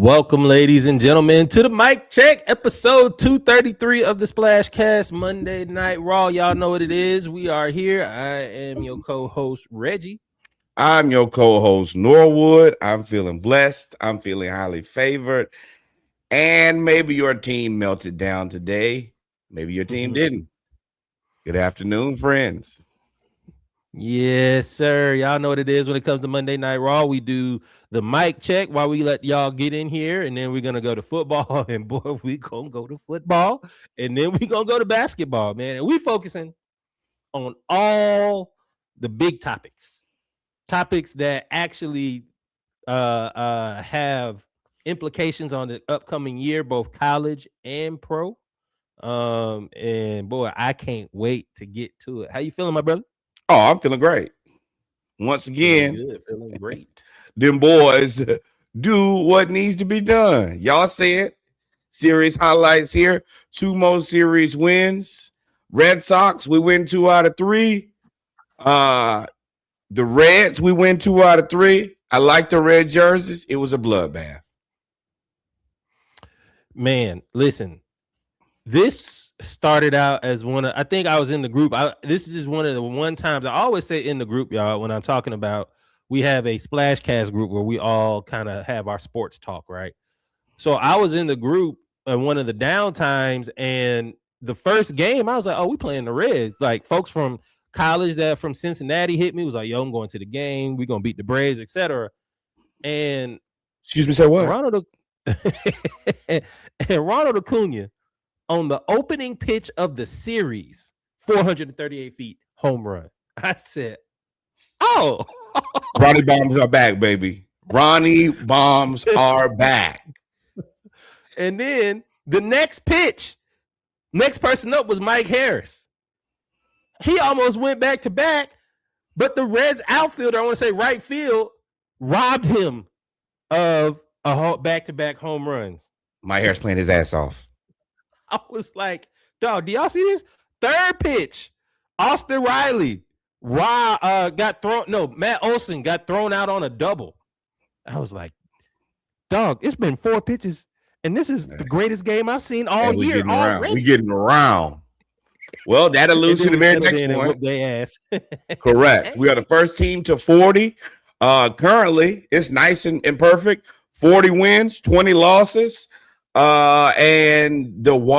Welcome, ladies and gentlemen, to the Mic Check, episode 233 of the SplashCast Monday Night Raw. Y'all know what it is. We are here. I am your co-host, Reggie. I'm your co-host, Norwood. I'm feeling blessed. I'm feeling highly favored. And maybe your team melted down today. Maybe your team didn't. Good afternoon, friends. Yes, sir. Y'all know what it is when it comes to Monday Night Raw. We do the mic check while we let y'all get in here, and then we're going to go to football. And boy, we going to go to football, and then we going to go to basketball, man. And we focusing on all the big topics that actually have implications on the upcoming year, both college and pro. And boy, I can't wait to get to it. How you feeling, my brother? Oh, I'm feeling great. Once again, feeling great. Them boys do what needs to be done. Y'all said series highlights here. 2 more series wins. Red Sox, we win 2 out of 3. The Reds, we win 2 out of 3. I like the red jerseys. It was a bloodbath. Man, listen. This started out as I think I was in the group. This is just one of the times I always say in the group, y'all, when I'm talking about, we have a SplashCast group where we all kind of have our sports talk, right? So I was in the group at one of the down times, and the first game, I was like, oh, we playing the Reds. Like, folks from college that from Cincinnati hit me, was like, yo, I'm going to the game. We're going to beat the Braves, etc. And excuse me, say what? Ronald Acuna, on the opening pitch of the series, 438 feet, home run. I said, oh. Ronnie Bombs are back, baby. Ronnie Bombs are back. And then the next pitch, next person up was Mike Harris. He almost went back to back, but the Reds outfielder, I want to say right field, robbed him of a back-to-back home runs. Mike Harris playing his ass off. I was like, dog, do y'all see this? Third pitch, Austin Riley got thrown. No, Matt Olson got thrown out on a double. I was like, dog, it's been 4 pitches, and this is the greatest game I've seen all year already. We're getting around. Well, that alludes to the very next one. Correct. We are the first team to 40. Currently, it's nice and perfect. 40 wins, 20 losses. And I was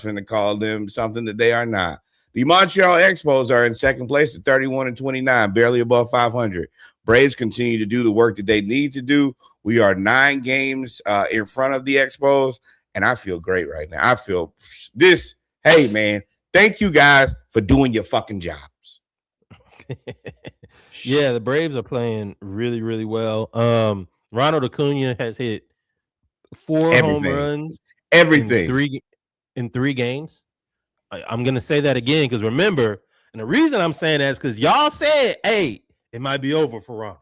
finna call them something that they are not. The Montreal Expos are in second place at 31-29, barely above 500. Braves continue to do the work that they need to do. We are 9 games in front of the Expos, and I feel great right now. I feel this. Hey, man, thank you guys for doing your fucking jobs. Yeah, the Braves are playing really, really well. Ronald Acuna has hit 4 home runs. Everything. In 3 games. I'm going to say that again because remember, and the reason I'm saying that is because y'all said, hey, it might be over for Ron.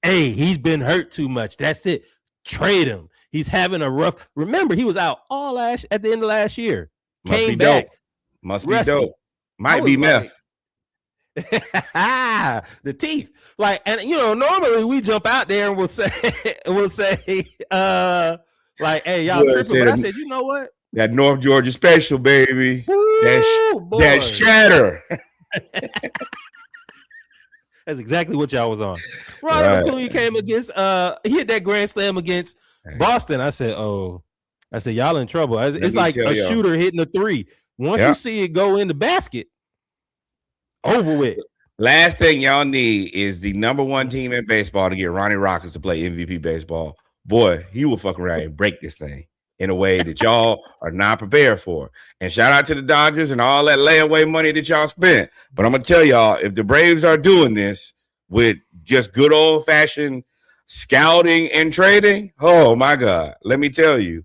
Hey, he's been hurt too much. That's it. Trade him. He's having a rough. Remember, he was out at the end of last year. Came back. Must be dope. Might be meth. The teeth. Like, and normally we jump out there and we'll say, like, hey, y'all tripping. But I said, you know what? That North Georgia special, baby. That shatter. That's exactly what y'all was on. Ronald Acuna came against, he hit that grand slam against Boston. I said, y'all in trouble. It's like a shooter hitting a 3. Once you see it go in the basket, over with. Last thing y'all need is the number 1 team in baseball to get Ronnie Rockets to play MVP baseball. Boy, he will fuck around and break this thing in a way that y'all are not prepared for. And shout out to the Dodgers and all that layaway money that y'all spent. But I'm going to tell y'all, if the Braves are doing this with just good old-fashioned scouting and trading, oh, my God. Let me tell you.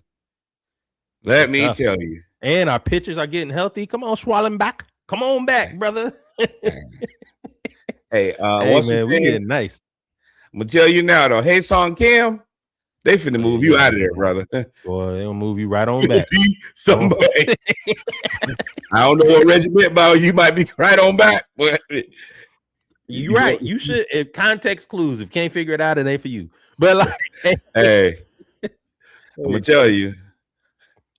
And our pitchers are getting healthy. Come on, Schwallenbach. Come on back, brother. Hey, what's man, we getting nice. I'm going to tell you now, though. Hey, Song Kim. They finna move you out of there, brother. Boy, they'll move you right on back. Somebody. I don't know what Reggie meant by you might be right on back. But you're right. You should, if context clues, if you can't figure it out, it ain't for you. But like, hey, I'm gonna tell you.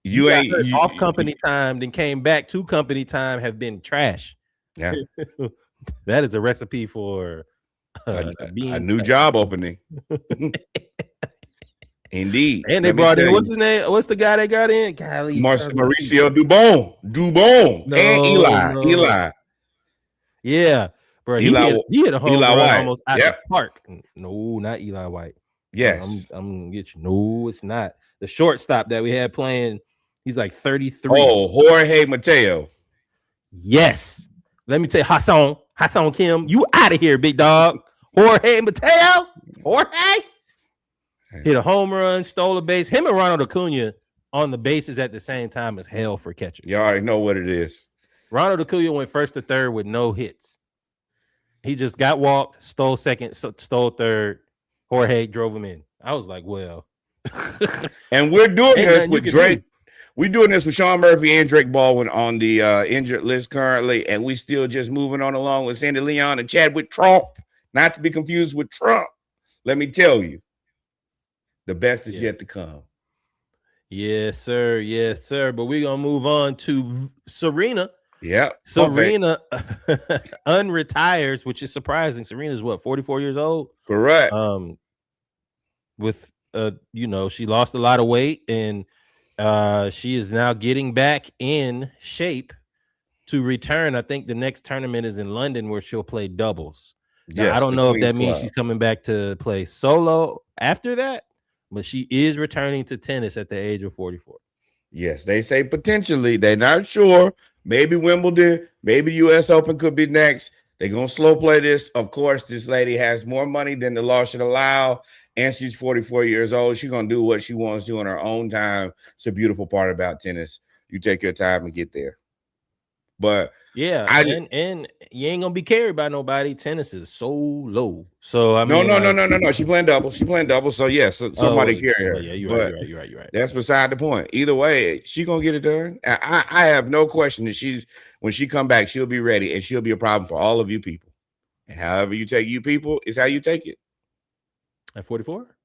You ain't off company time, then came back to company time, have been trash. Yeah. That is a recipe for a new job opening. Indeed. And they brought in, what's his name? What's the guy they got in? Mauricio Dubon. No, and Eli. Yeah, bro. He hit a home run almost out the park. No, not Eli White. Yes. I'm gonna get you. No, it's not. The shortstop that we had playing, he's like 33. Oh, Jorge Mateo. Yes. Let me tell you, Hassan Kim, you out of here, big dog. Jorge Mateo. Jorge hit a home run, stole a base. Him and Ronald Acuna on the bases at the same time as hell for catcher. You already know what it is. Ronald Acuna went first to third with no hits. He just got walked, stole second, stole third. Jorge drove him in. I was like, well. And we're doing this with Drake. We're doing this with Sean Murphy and Drake Baldwin on the injured list currently, and we still just moving on along with Sandy Leon and Chadwick Trump, not to be confused with Trump. Let me tell you, the best is yet to come. Yes, sir. Yes, sir. But we're going to move on to Serena. Yeah. Serena unretires, which is surprising. Serena's what, 44 years old? Correct. With she lost a lot of weight, and she is now getting back in shape to return. I think the next tournament is in London where she'll play doubles. Yes, I don't know if that means she's coming back to play solo after that, but she is returning to tennis at the age of 44. Yes, they say potentially. They're not sure. Maybe Wimbledon, maybe U.S. Open could be next. They're going to slow play this. Of course, this lady has more money than the law should allow, and she's 44 years old. She's going to do what she wants to do in her own time. It's a beautiful part about tennis. You take your time and get there. But yeah, and you ain't gonna be carried by nobody. Tennis is so low. So I mean, no. She's playing double. So yes, somebody carry her. Yeah, you're right. That's beside the point. Either way, she's gonna get it done. I have no question that when she come back, she'll be ready, and she'll be a problem for all of you people. And however you take you people is how you take it. At 44,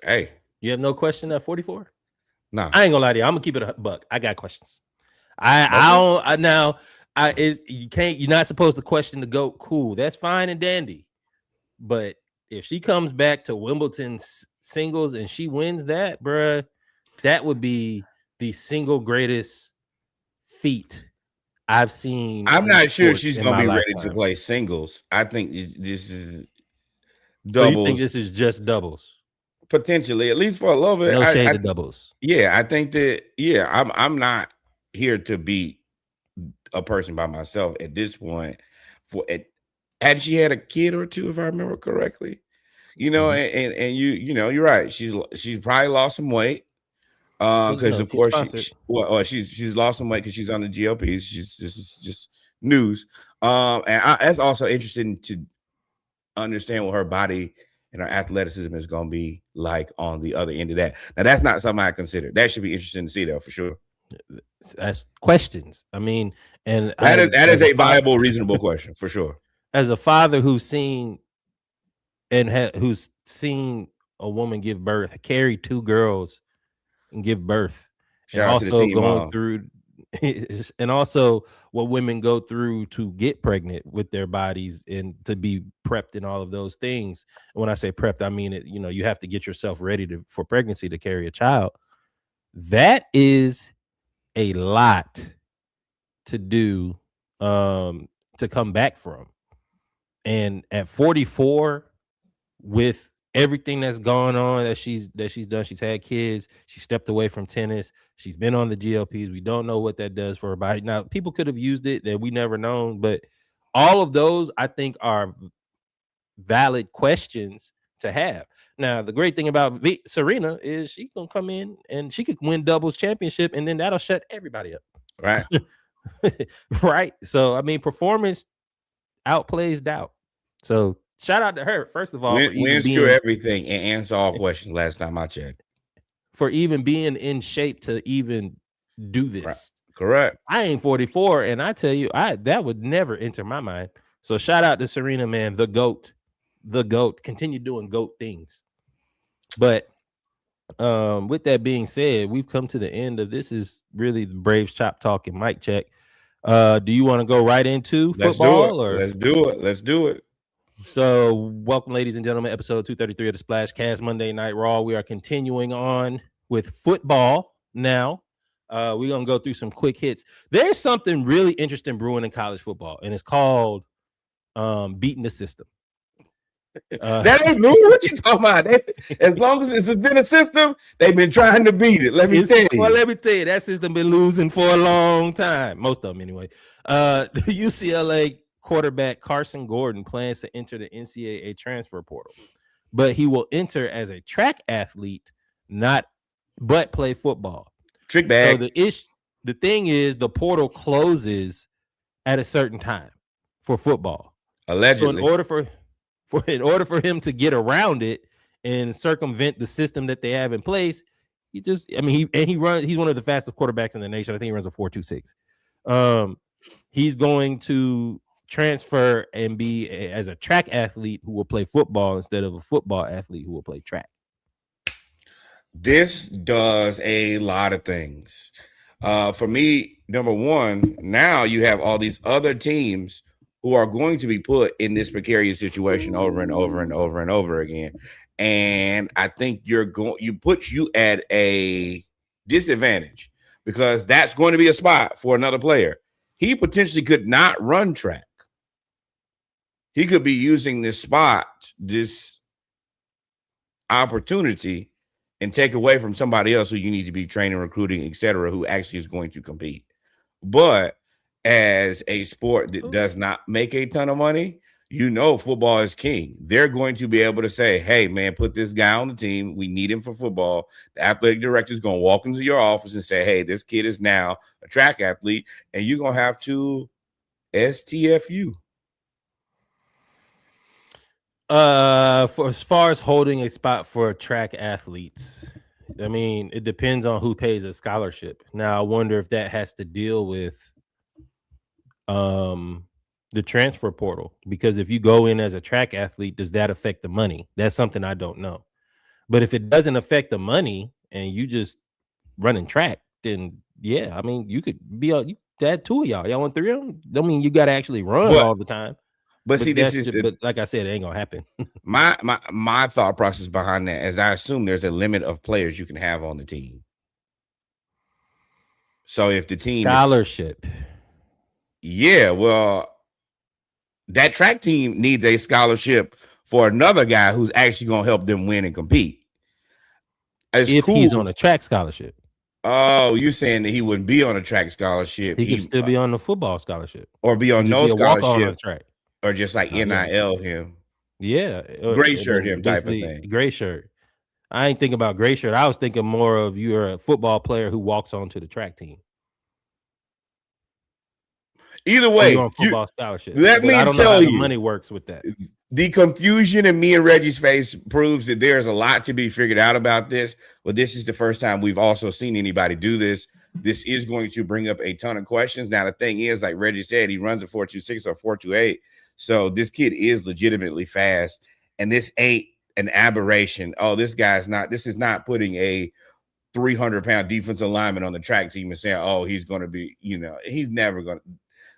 hey, you have no question at 44. No, I ain't gonna lie to you. I'm gonna keep it a buck. I got questions. You're not supposed to question the GOAT. Cool, that's fine and dandy. But if she comes back to Wimbledon singles and she wins that, bruh, that would be the single greatest feat I've seen. I'm not sure she's gonna be ready to play singles. I think this is doubles. So you think this is just doubles? Potentially, at least for a little bit. No shade to doubles. Yeah, I think that. Yeah, I'm not here to beat a person by myself at this point. Had she had a kid or two, if I remember correctly, and you're right. She's probably lost some weight because of course she's lost some weight because she's on the GLPs. This is just news. And that's also interesting to understand what her body and her athleticism is going to be like on the other end of that. Now, that's not something I consider. That should be interesting to see, though, for sure. That's questions. I mean, and that is a viable, reasonable question for sure. As a father who's seen who's seen a woman give birth, carry two girls and give birth, and also going through, and also what women go through to get pregnant with their bodies and to be prepped and all of those things. And when I say prepped, I mean it. You have to get yourself ready for pregnancy to carry a child. That is a lot to do to come back from. And at 44, with everything that's gone on that she's done, she's had kids, she stepped away from tennis, she's been on the GLPs. We don't know what that does for her body. Now, people could have used it that we never known, but all of those I think are valid questions to have. Now, the great thing about Serena is she's gonna come in and she could win doubles championship, and then that'll shut everybody up. Right. Right. So I mean, performance outplays doubt. So shout out to her, first of all. Wins cure everything and answer all questions last time I checked. For even being in shape to even do this. Right. Correct. I ain't 44, and I tell you, that would never enter my mind. So shout out to Serena, man, the GOAT. The GOAT. Continue doing GOAT things. But With that being said, we've come to the end of this. Is really the Braves Chop Talk and Mic Check. Do you want to go right into football? Let's do it. So, welcome, ladies and gentlemen, episode 233 of the SplashCast Monday Night Raw. We are continuing on with football now. We're going to go through some quick hits. There's something really interesting brewing in college football, and it's called beating the system. That ain't new. What you talking about? As long as it's been a system, they've been trying to beat it. Let me tell you. Well, let me tell you, that system been losing for a long time. Most of them, anyway. The UCLA quarterback Karson Gordon plans to enter the NCAA transfer portal, but he will enter as a track athlete, but play football. Trick bag. So the thing is, the portal closes at a certain time for football. Allegedly. So in order for him to get around it and circumvent the system that they have in place, he's one of the fastest quarterbacks in the nation. I think he runs a 4.26. He's going to transfer and be as a track athlete who will play football instead of a football athlete who will play track. This does a lot of things. For me, number one, now you have all these other teams who are going to be put in this precarious situation over and over and over and over again. And I think puts you at a disadvantage because that's going to be a spot for another player. He potentially could not run track. He could be using this spot, this opportunity, and take away from somebody else who you need to be training, recruiting, etc., who actually is going to compete. But as a sport that does not make a ton of money, football is king. They're going to be able to say, hey, man, put this guy on the team. We need him for football. The athletic director is going to walk into your office and say, hey, this kid is now a track athlete, and you're going to have to STFU. For as far as holding a spot for track athletes, I mean, it depends on who pays a scholarship. Now, I wonder if that has to deal with the transfer portal, because if you go in as a track athlete, does that affect the money? That's something I don't know. But if it doesn't affect the money and you just running track, then yeah, I mean, you could be you had two of y'all want three of them. I mean, you got to actually run all the time. But see, but like I said, it ain't gonna happen. my thought process behind that is I assume there's a limit of players you can have on the team. So if the team scholarship, well, that track team needs a scholarship for another guy who's actually gonna help them win and compete. If he's on a track scholarship. Oh, you're saying that he wouldn't be on a track scholarship? He could still be on the football scholarship, or be on no scholarship on the track. Or just like NIL him. Yeah. Gray shirt him type of thing. Gray shirt. I ain't thinking about gray shirt. I was thinking more of you're a football player who walks onto the track team. Either way, on football scholarship. Let me tell you, the money works with that. The confusion in me and Reggie's face proves that there's a lot to be figured out about this. But this is the first time we've also seen anybody do this. This is going to bring up a ton of questions. Now, the thing is, like Reggie said, he runs a 4.26 or 4.28. So this kid is legitimately fast, and this ain't an aberration. Oh, this is not putting a 300-pound defensive lineman on the track team and saying, oh, he's going to be, he's never going to.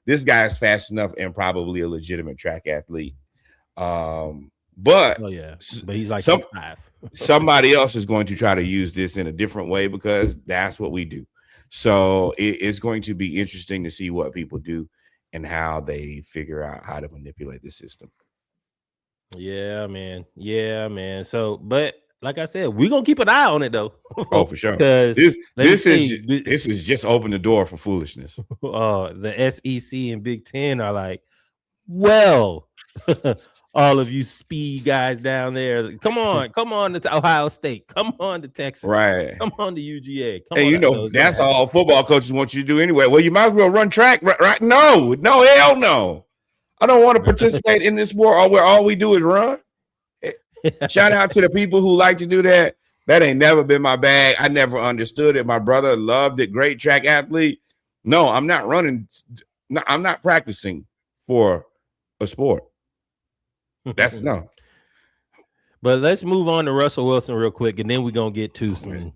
This guy is fast enough and probably a legitimate track athlete. But he's like somebody else is going to try to use this in a different way because that's what we do. So it's going to be interesting to see what people do and how they figure out how to manipulate the system. Yeah, man. So, but like I said, we're gonna keep an eye on it though. Oh, for sure. Because this is just open the door for foolishness. The SEC and Big Ten are like, well, all of you speed guys down there, come on to Ohio State, come on to Texas, right? Come on to UGA. That's all football coaches want you to do anyway. Well, you might as well run track, right? No, hell no. I don't want to participate in this sport where all we do is run. Shout out to the people who like to do that. That ain't never been my bag. I never understood it. My brother loved it. Great track athlete. No, I'm not running. No, I'm not practicing for a sport. That's no. But let's move on to Russell Wilson real quick, and then we're gonna get to some.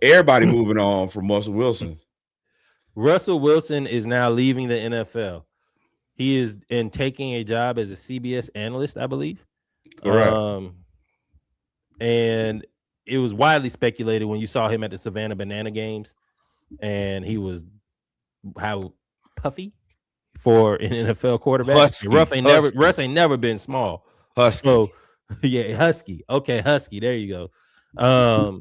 Everybody moving on from Russell Wilson. Russell Wilson is now leaving the NFL. He is taking a job as a CBS analyst, I believe. Correct. And it was widely speculated when you saw him at the Savannah Banana games, and he was how puffy for an NFL quarterback. Russ ain't never been small. Husky. So yeah, husky. Okay, husky. There you go.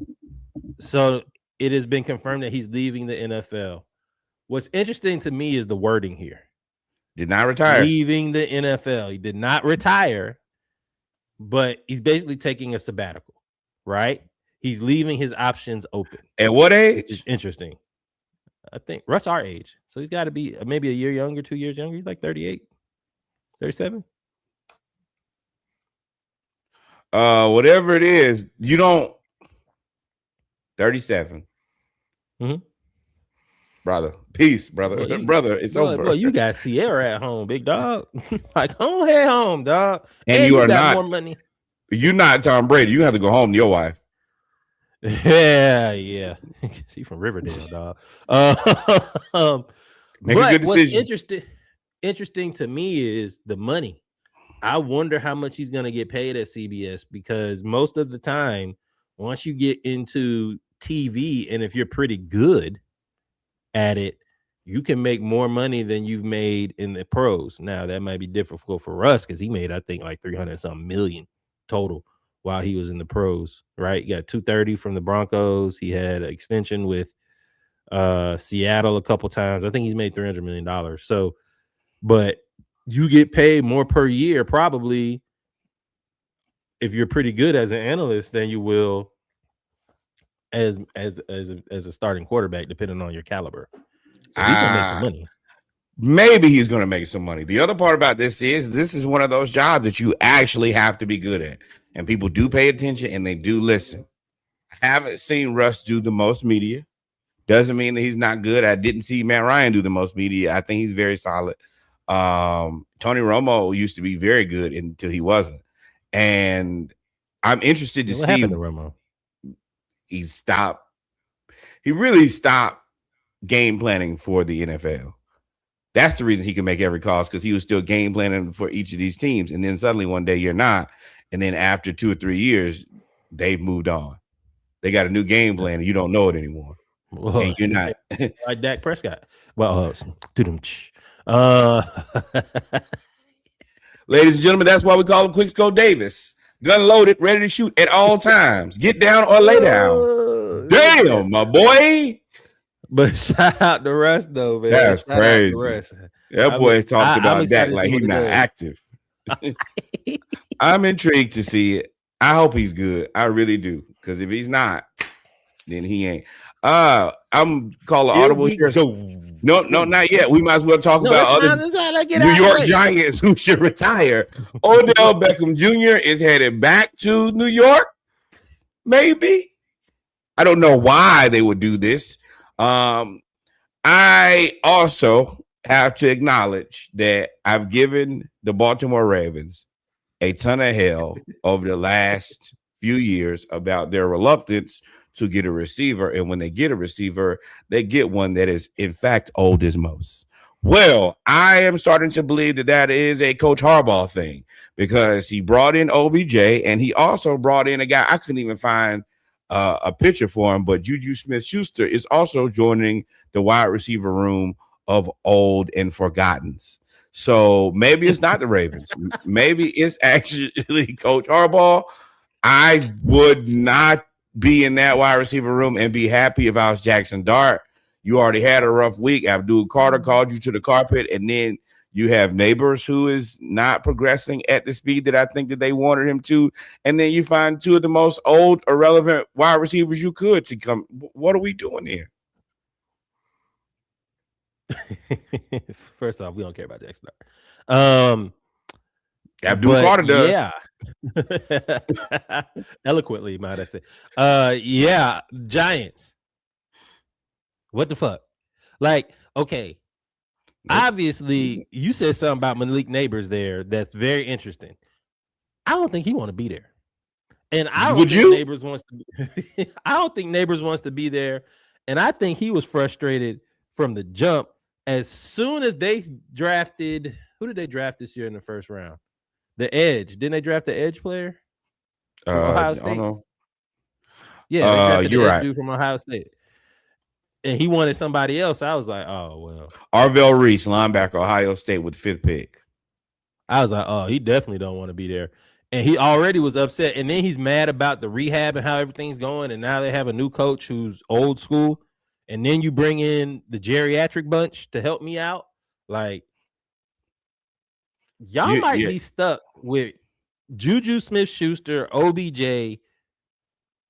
So it has been confirmed that he's leaving the NFL. What's interesting to me is the wording here. Did not retire. Leaving the NFL. He did not retire, but he's basically taking a sabbatical, right? He's leaving his options open. At what age? It's interesting. I think Russ our age. So he's got to be maybe a year younger, 2 years younger. He's like 38, 37. Whatever it is, you don't 37. Mm-hmm. Brother, peace, brother. Brother, it's over. Well, you got Sierra at home, big dog. Like, head home, dog. And you are got not more money. You're not Tom Brady. You have to go home to your wife. Yeah. She from Riverdale, dog. Make a good decision. What's interesting to me is the money. I wonder how much he's gonna get paid at CBS, because most of the time, once you get into TV, and if you're pretty good at it, you can make more money than you've made in the pros. Now that might be difficult for Russ because he made, I think, like 300-something million total while he was in the pros, right? He got 230 from the Broncos. He had an extension with Seattle a couple times. I think he's made $300 million. So, but you get paid more per year, probably, if you're pretty good as an analyst than you will as a starting quarterback, depending on your caliber. So he's gonna make some money. Maybe he's gonna make some money. The other part about this is one of those jobs that you actually have to be good at, and people do pay attention and they do listen. I haven't seen Russ do the most media. Doesn't mean that he's not good. I didn't see Matt Ryan do the most media. I think he's very solid. Tony Romo used to be very good until he wasn't, and I'm interested to see what happened to Romo. He really stopped game planning for the NFL. That's the reason he can make every call, because he was still game planning for each of these teams. And then suddenly one day you're not. And then after 2 or 3 years, they've moved on. They got a new game plan and you don't know it anymore. Well, and you're not like Dak Prescott. Well, ladies and gentlemen, that's why we call him Quick Scope Davis. Gun loaded, ready to shoot at all times. Get down or lay down. Damn, my boy. But shout out to Russ, though, man. That's crazy. That boy talked about Dak like he's not active. I'm intrigued to see it. I hope he's good. I really do. Because if he's not, then he ain't. I'm calling audible here. No, not yet. We might as well talk about other New York Giants who should retire. Odell Beckham Jr. is headed back to New York. Maybe. I don't know why they would do this. I also have to acknowledge that I've given the Baltimore Ravens a ton of hell over the last few years about their reluctance to get a receiver. And when they get a receiver, they get one that is, in fact, old as most. Well, I am starting to believe that is a Coach Harbaugh thing, because he brought in OBJ and he also brought in a guy. I couldn't even find a picture for him, but Juju Smith-Schuster is also joining the wide receiver room of old and forgottens. So maybe it's not the Ravens. Maybe it's actually Coach Harbaugh. I would not be in that wide receiver room and be happy if I was Jackson Dart. You already had a rough week. Abdul Carter called you to the carpet, and then you have Neighbors, who is not progressing at the speed that I think that they wanted him to. And then you find two of the most old, irrelevant wide receivers you could to come. What are we doing here? First off, we don't care about Jackson Dart. Abdul Carter does. Yeah. Eloquently, might I say. Yeah, Giants. What the fuck? Like, okay. Obviously, you said something about Malik Neighbors there that's very interesting. I don't think he want to be there. And I don't think Neighbors wants to be, I don't think Neighbors wants to be there. And I think he was frustrated from the jump. As soon as they drafted, who did they draft this year in the first round? The Edge. Didn't they draft the Edge player from Ohio State? I don't know. Yeah, they drafted the Edge dude from Ohio State. And he wanted somebody else. I was like, oh, well. Arvell Reese, linebacker, Ohio State with 5th pick. I was like, oh, he definitely don't want to be there. And he already was upset. And then he's mad about the rehab and how everything's going. And now they have a new coach who's old school. And then you bring in the geriatric bunch to help me out. Like, y'all might be stuck with Juju Smith-Schuster, OBJ,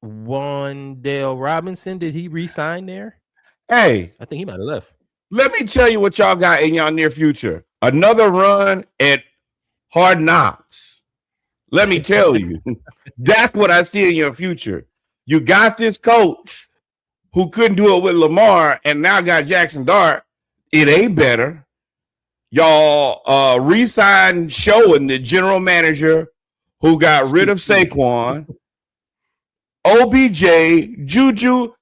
Wan'Dale Robinson. Did he re-sign there? Hey. I think he might have left. Let me tell you what y'all got in y'all near future. Another run at Hard Knocks. Let me tell you, that's what I see in your future. You got this coach who couldn't do it with Lamar and now got Jackson Dart. It ain't better. Y'all re-signed Showen, the general manager who got rid of Saquon, OBJ, Juju.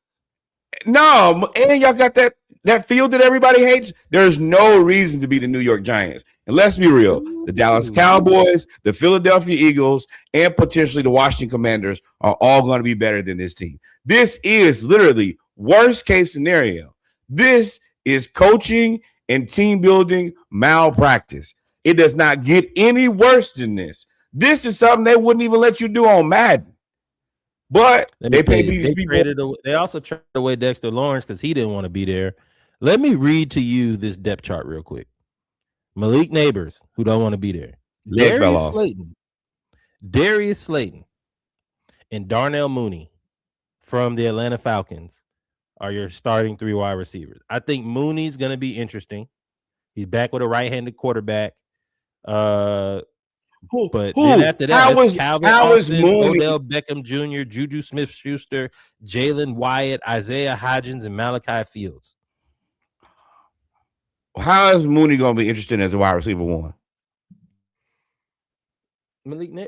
No, and y'all got that field that everybody hates. There's no reason to be the New York Giants. And let's be real, the Dallas Cowboys, the Philadelphia Eagles, and potentially the Washington Commanders are all going to be better than this team. This is literally worst case scenario. This is coaching and team building malpractice. It does not get any worse than this. This is something they wouldn't even let you do on Madden. But they paid these people. They also traded away Dexter Lawrence because he didn't want to be there. Let me read to you this depth chart real quick. Malik Neighbors, who don't want to be there. Darius Slayton, and Darnell Mooney from the Atlanta Falcons are your starting 3 wide receivers. I think Mooney's going to be interesting. He's back with a right-handed quarterback. But then after that, Calvin Austin, Odell Beckham Jr., Juju Smith-Schuster, Jalen Wyatt, Isaiah Hodgins, and Malachi Fields. How is Mooney going to be interested as a wide receiver 1?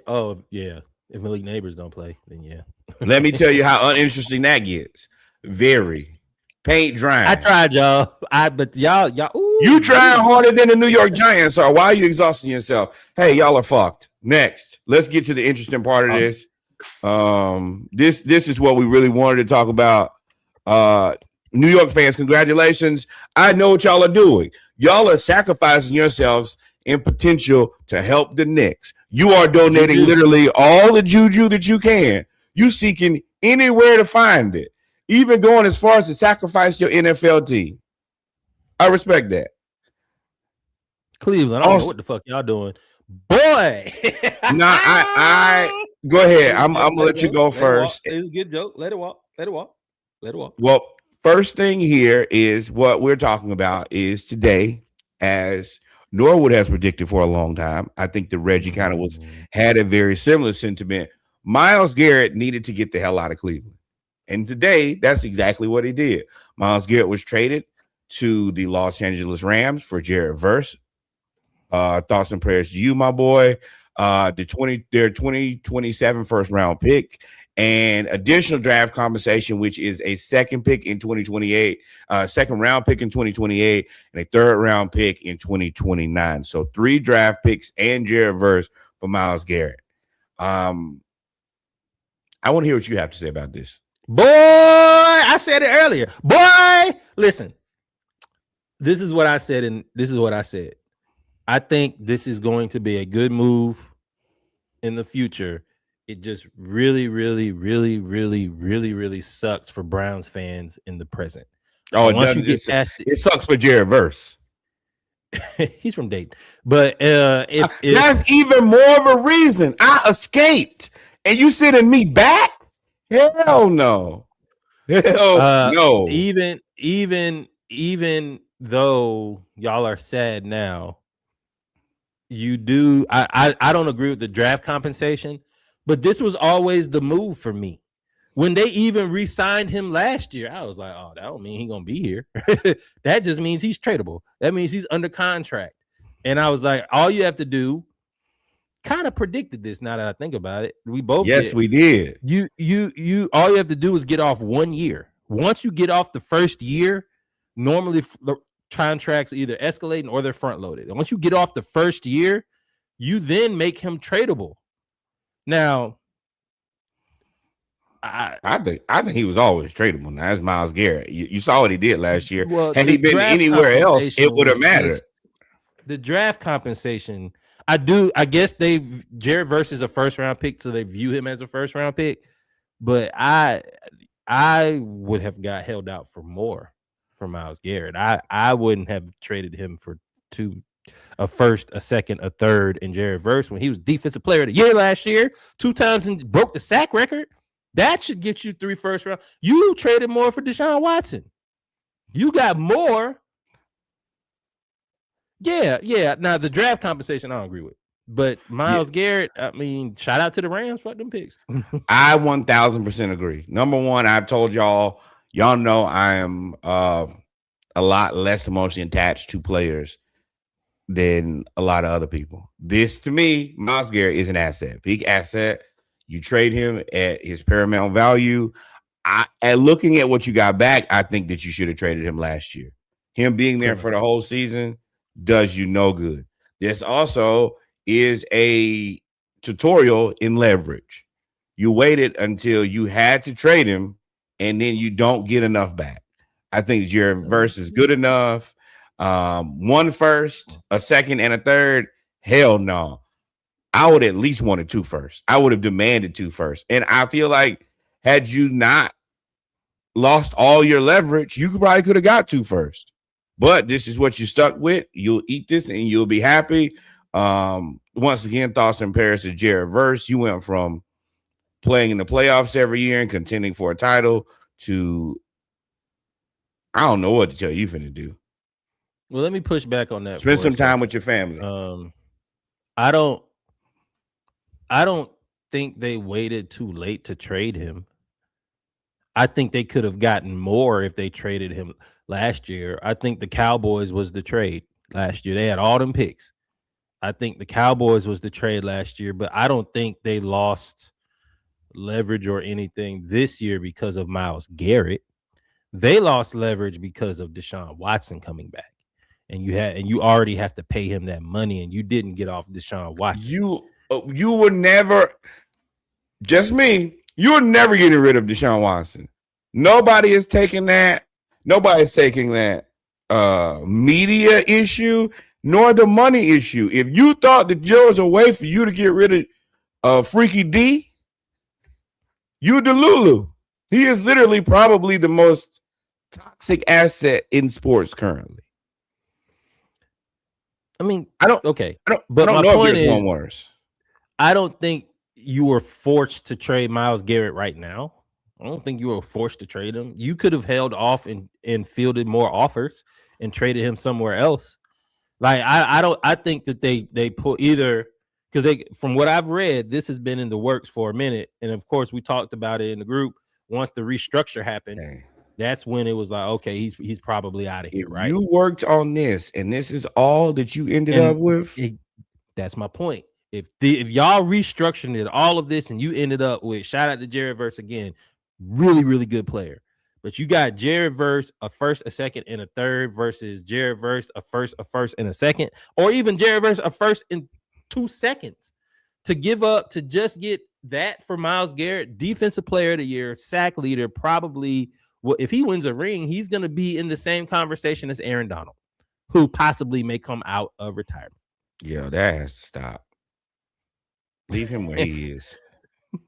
Oh, yeah. If Malik Neighbors don't play, then yeah. Let me tell you how uninteresting that gets. Very. Paint drying. I tried, y'all. But y'all. Ooh, you trying harder than the New York Giants are. Why are you exhausting yourself? Hey, y'all are fucked. Next, let's get to the interesting part of this. This is what we really wanted to talk about. New York fans, congratulations. I know what y'all are doing. Y'all are sacrificing yourselves in potential to help the Knicks. You are donating literally all the juju that you can. You seeking anywhere to find it, even going as far as to sacrifice your NFL team. I respect that. Cleveland, I don't know what the fuck y'all doing. Boy. Nah, I go ahead. I'm gonna let you go first. It's a good joke. Let it walk. Well, first thing here is what we're talking about is today, as Norwood has predicted for a long time. I think that Reggie kind of had a very similar sentiment. Myles Garrett needed to get the hell out of Cleveland. And today, that's exactly what he did. Myles Garrett was traded to the Los Angeles Rams for Jared Verse. Thoughts and prayers to you, my boy. Their 2027 first round pick and additional draft compensation, which is a second pick in 2028, second round pick in 2028, and a third round pick in 2029. So 3 draft picks and Jared Verse for Myles Garrett. I want to hear what you have to say about this. Boy, I said it earlier. Boy, listen. This is what I said, and this is what I said. I think this is going to be a good move in the future. It just really, really, really, really, really, really sucks for Browns fans in the present. Oh, it sucks for Jared Verse. He's from Dayton. But if that's even more of a reason. I escaped. And you sending me back? Hell no. No. Even though y'all are sad now, you do. I don't agree with the draft compensation, but this was always the move for me. When they even re-signed him last year, I was like, oh, that don't mean he's gonna be here. That just means he's tradable. That means he's under contract. And I was like, all you have to do, kind of predicted this. Now that I think about it, we both. Yes, we did. You. All you have to do is get off 1 year. Once you get off the first year, normally the contracts are either escalating or they're front loaded. And once you get off the first year, you then make him tradable. Now, I think he was always tradable. Now that's Myles Garrett. You saw what he did last year. Well, had he been anywhere else, it would have mattered. The draft compensation, I guess Jared Verse is a first round pick, so they view him as a first round pick. But I would have got held out for more for Myles Garrett. I wouldn't have traded him for a first, a second, a third, and Jared Verse when he was defensive player of the year last year, 2 times and broke the sack record. That should get you 3 first round. You traded more for Deshaun Watson. You got more. Yeah. Now the draft compensation I don't agree with. But Myles Garrett, I mean, shout out to the Rams. Fuck them picks. I 1000% agree. Number one, I've told y'all know I am a lot less emotionally attached to players than a lot of other people. This, to me, Myles Garrett is an asset. Big asset. You trade him at his paramount value. At looking at what you got back, I think that you should have traded him last year. Him being there for the whole season does you no good. This also is a tutorial in leverage. You waited until you had to trade him, and then you don't get enough back. I think Jared Verse is good enough. 1 first, a second, and a third. Hell no. I would at least wanted 2 first. I would have demanded 2 first. And I feel like had you not lost all your leverage, you probably could have got 2 first. But this is what you stuck with. You'll eat this and you'll be happy. Once again, thoughts and prayers to Jared Verse. You went from playing in the playoffs every year and contending for a title to I don't know what to tell you finna do. Well, let me push back on that. Spend some time with your family. I don't think they waited too late to trade him. I think they could have gotten more if they traded him last year. I think the Cowboys was the trade last year. They had all them picks. I think the Cowboys was the trade last year, but I don't think they lost leverage or anything this year because of Myles Garrett. They lost leverage because of Deshaun Watson coming back. And you already have to pay him that money, and you didn't get off Deshaun Watson. You would never, just me, you were never getting rid of Deshaun Watson. Nobody is taking that. Nobody's taking that media issue nor the money issue. If you thought that there was a way for you to get rid of Freaky D, you Delulu. He is literally probably the most toxic asset in sports currently. I mean, but my point is, one worse. I don't think you were forced to trade Myles Garrett right now. I don't think you were forced to trade him. You could have held off and fielded more offers and traded him somewhere else. Like I think that they put either because from what I've read, this has been in the works for a minute, and of course we talked about it in the group. Once the restructure happened, that's when it was like, okay, he's probably out of here, right? You worked on this, and this is all that you ended up with. That's my point. If y'all restructured it, all of this, and you ended up with shout out to Jared Verse again, really, really good player. But you got Jared Verse, a first, a second, and a third versus Jared Verse, a first, and a second, or even Jared Verse, a first and 2 seconds to give up to just get that for Myles Garrett, defensive player of the year, sack leader, probably. Well, if he wins a ring, he's going to be in the same conversation as Aaron Donald, who possibly may come out of retirement. Yeah, that has to stop. Leave him where he is.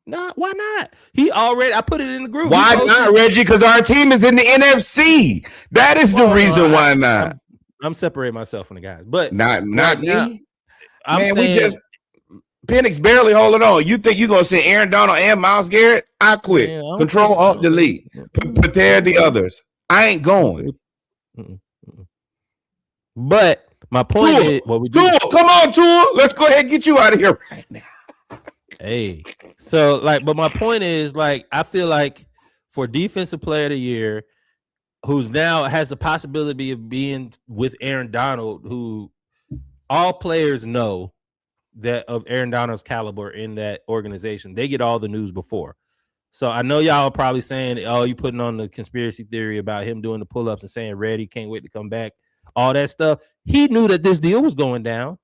No, why not? I put it in the group. Why not, Reggie? Because our team is in the NFC. That is the reason why not. I'm separating myself from the guys, but not me. Man, we just Penix barely holding on. You think you're gonna send Aaron Donald and Myles Garrett? I quit. Control Alt Delete. Prepare the others. I ain't going. But my point is, what we do? Come on, Tua. Let's go ahead and get you out of here right now. Hey, so but my point is, I feel like for defensive player of the year, who's now has the possibility of being with Aaron Donald, who all players know that of Aaron Donald's caliber in that organization. They get all the news before. So I know y'all are probably saying, oh, you putting on the conspiracy theory about him doing the pull-ups and saying ready, can't wait to come back, all that stuff. He knew that this deal was going down.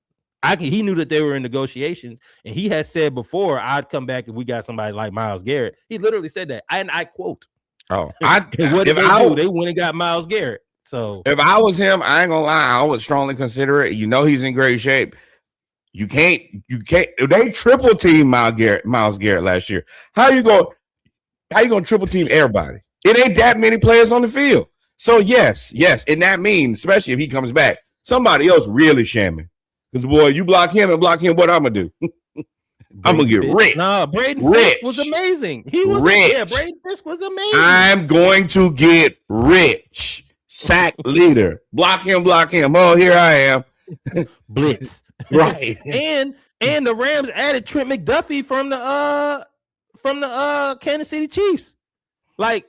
He knew that they were in negotiations, and he had said before, I'd come back if we got somebody like Myles Garrett. He literally said that, and I quote. Oh, what did they do? They went and got Myles Garrett. So if I was him, I ain't gonna lie, I would strongly consider it. You know he's in great shape. You can't. They triple team Myles Garrett last year. How you gonna triple team everybody? It ain't that many players on the field. So yes, and that means, especially if he comes back, somebody else really shamming. Because boy, you block him, what I'm gonna do? I'm gonna get rich. No, Braden Fisk was amazing. He was rich. Yeah, Braden Fisk was amazing. I'm going to get rich. Sack leader. Block him. Oh, here I am. Blitz. Right. and the Rams added Trent McDuffie from the Kansas City Chiefs. Like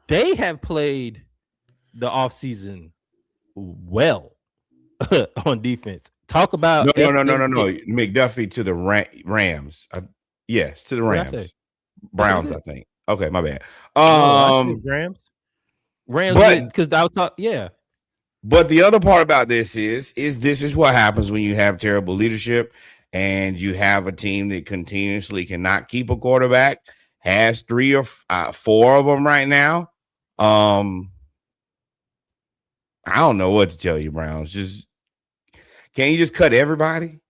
they have played the offseason well on defense. Talk about no. McDuffie to the Rams. Yes, to the Rams. Browns, I think. Okay, my bad. Rams, because I was talking. Yeah. But the other part about this is this is what happens when you have terrible leadership and you have a team that continuously cannot keep a quarterback, has 3 or 4 of them right now. I don't know what to tell you, Browns. Can you just cut everybody?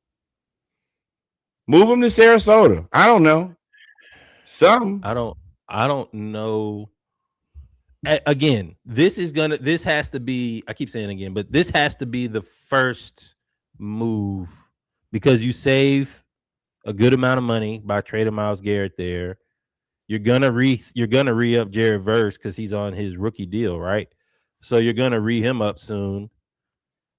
Move them to Sarasota. I don't know. Something. I don't know. Again, this has to be, I keep saying again, but this has to be the first move because you save a good amount of money by trading Myles Garrett there. You're gonna re-up Jared Verse because he's on his rookie deal, right? So you're gonna re him up soon,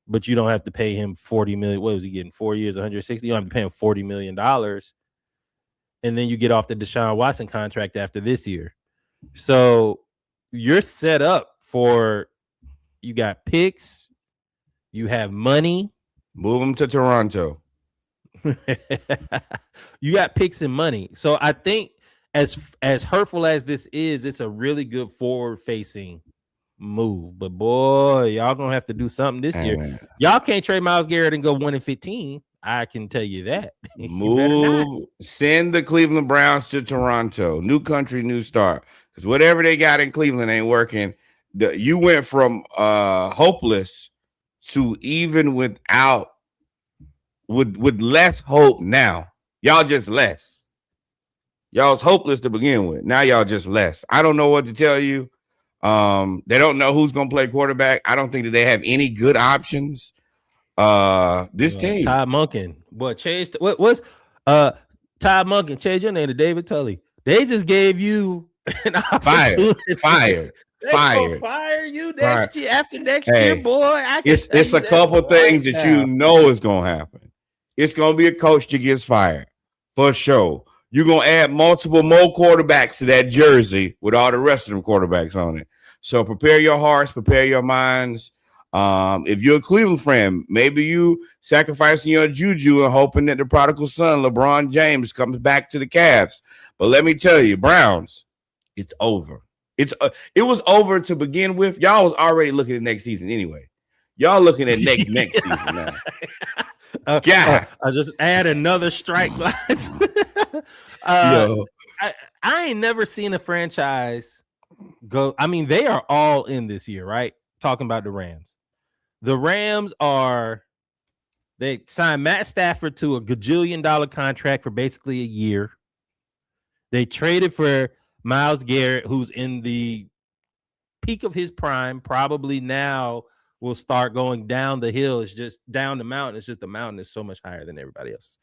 but you don't have to pay him $40 million. What was he getting? 4 years, 160. You don't have to pay him $40 million, and then you get off the Deshaun Watson contract after this year. So you're set up for, you got picks, you have money. Move them to Toronto. You got picks and money. So I think as hurtful as this is, it's a really good forward-facing move. But boy, y'all gonna have to do something this year. Y'all can't trade Myles Garrett and go 1-15. I can tell you that. Send the Cleveland Browns to Toronto. New country, new start. Because whatever they got in Cleveland ain't working. You went from hopeless to even with less hope now. Y'all just less. Y'all was hopeless to begin with. Now y'all just less. I don't know what to tell you. They don't know who's gonna play quarterback. I don't think that they have any good options. This team. Todd Monken. What changed? What was Todd Monken? Change your name to David Tully. They just gave you an opportunity. Fired. Fire you next year after next year, boy. It's a couple things that you know is gonna happen. It's gonna be a coach that gets fired for sure. You're gonna add more quarterbacks to that jersey with all the rest of them quarterbacks on it. So prepare your hearts, prepare your minds. If you're a Cleveland fan, maybe you sacrificing your juju and hoping that the prodigal son, LeBron James, comes back to the Cavs. But let me tell you, Browns, it's over. It was over to begin with. Y'all was already looking at next season anyway. Y'all looking at next season now. I just add another strike line. I ain't never seen a franchise go. I mean, they are all in this year, right? Talking about the Rams. The Rams they signed Matt Stafford to a gajillion-dollar contract for basically a year. They traded for Myles Garrett, who's in the peak of his prime, probably now will start going down the hill. It's just down the mountain. It's just the mountain is so much higher than everybody else's.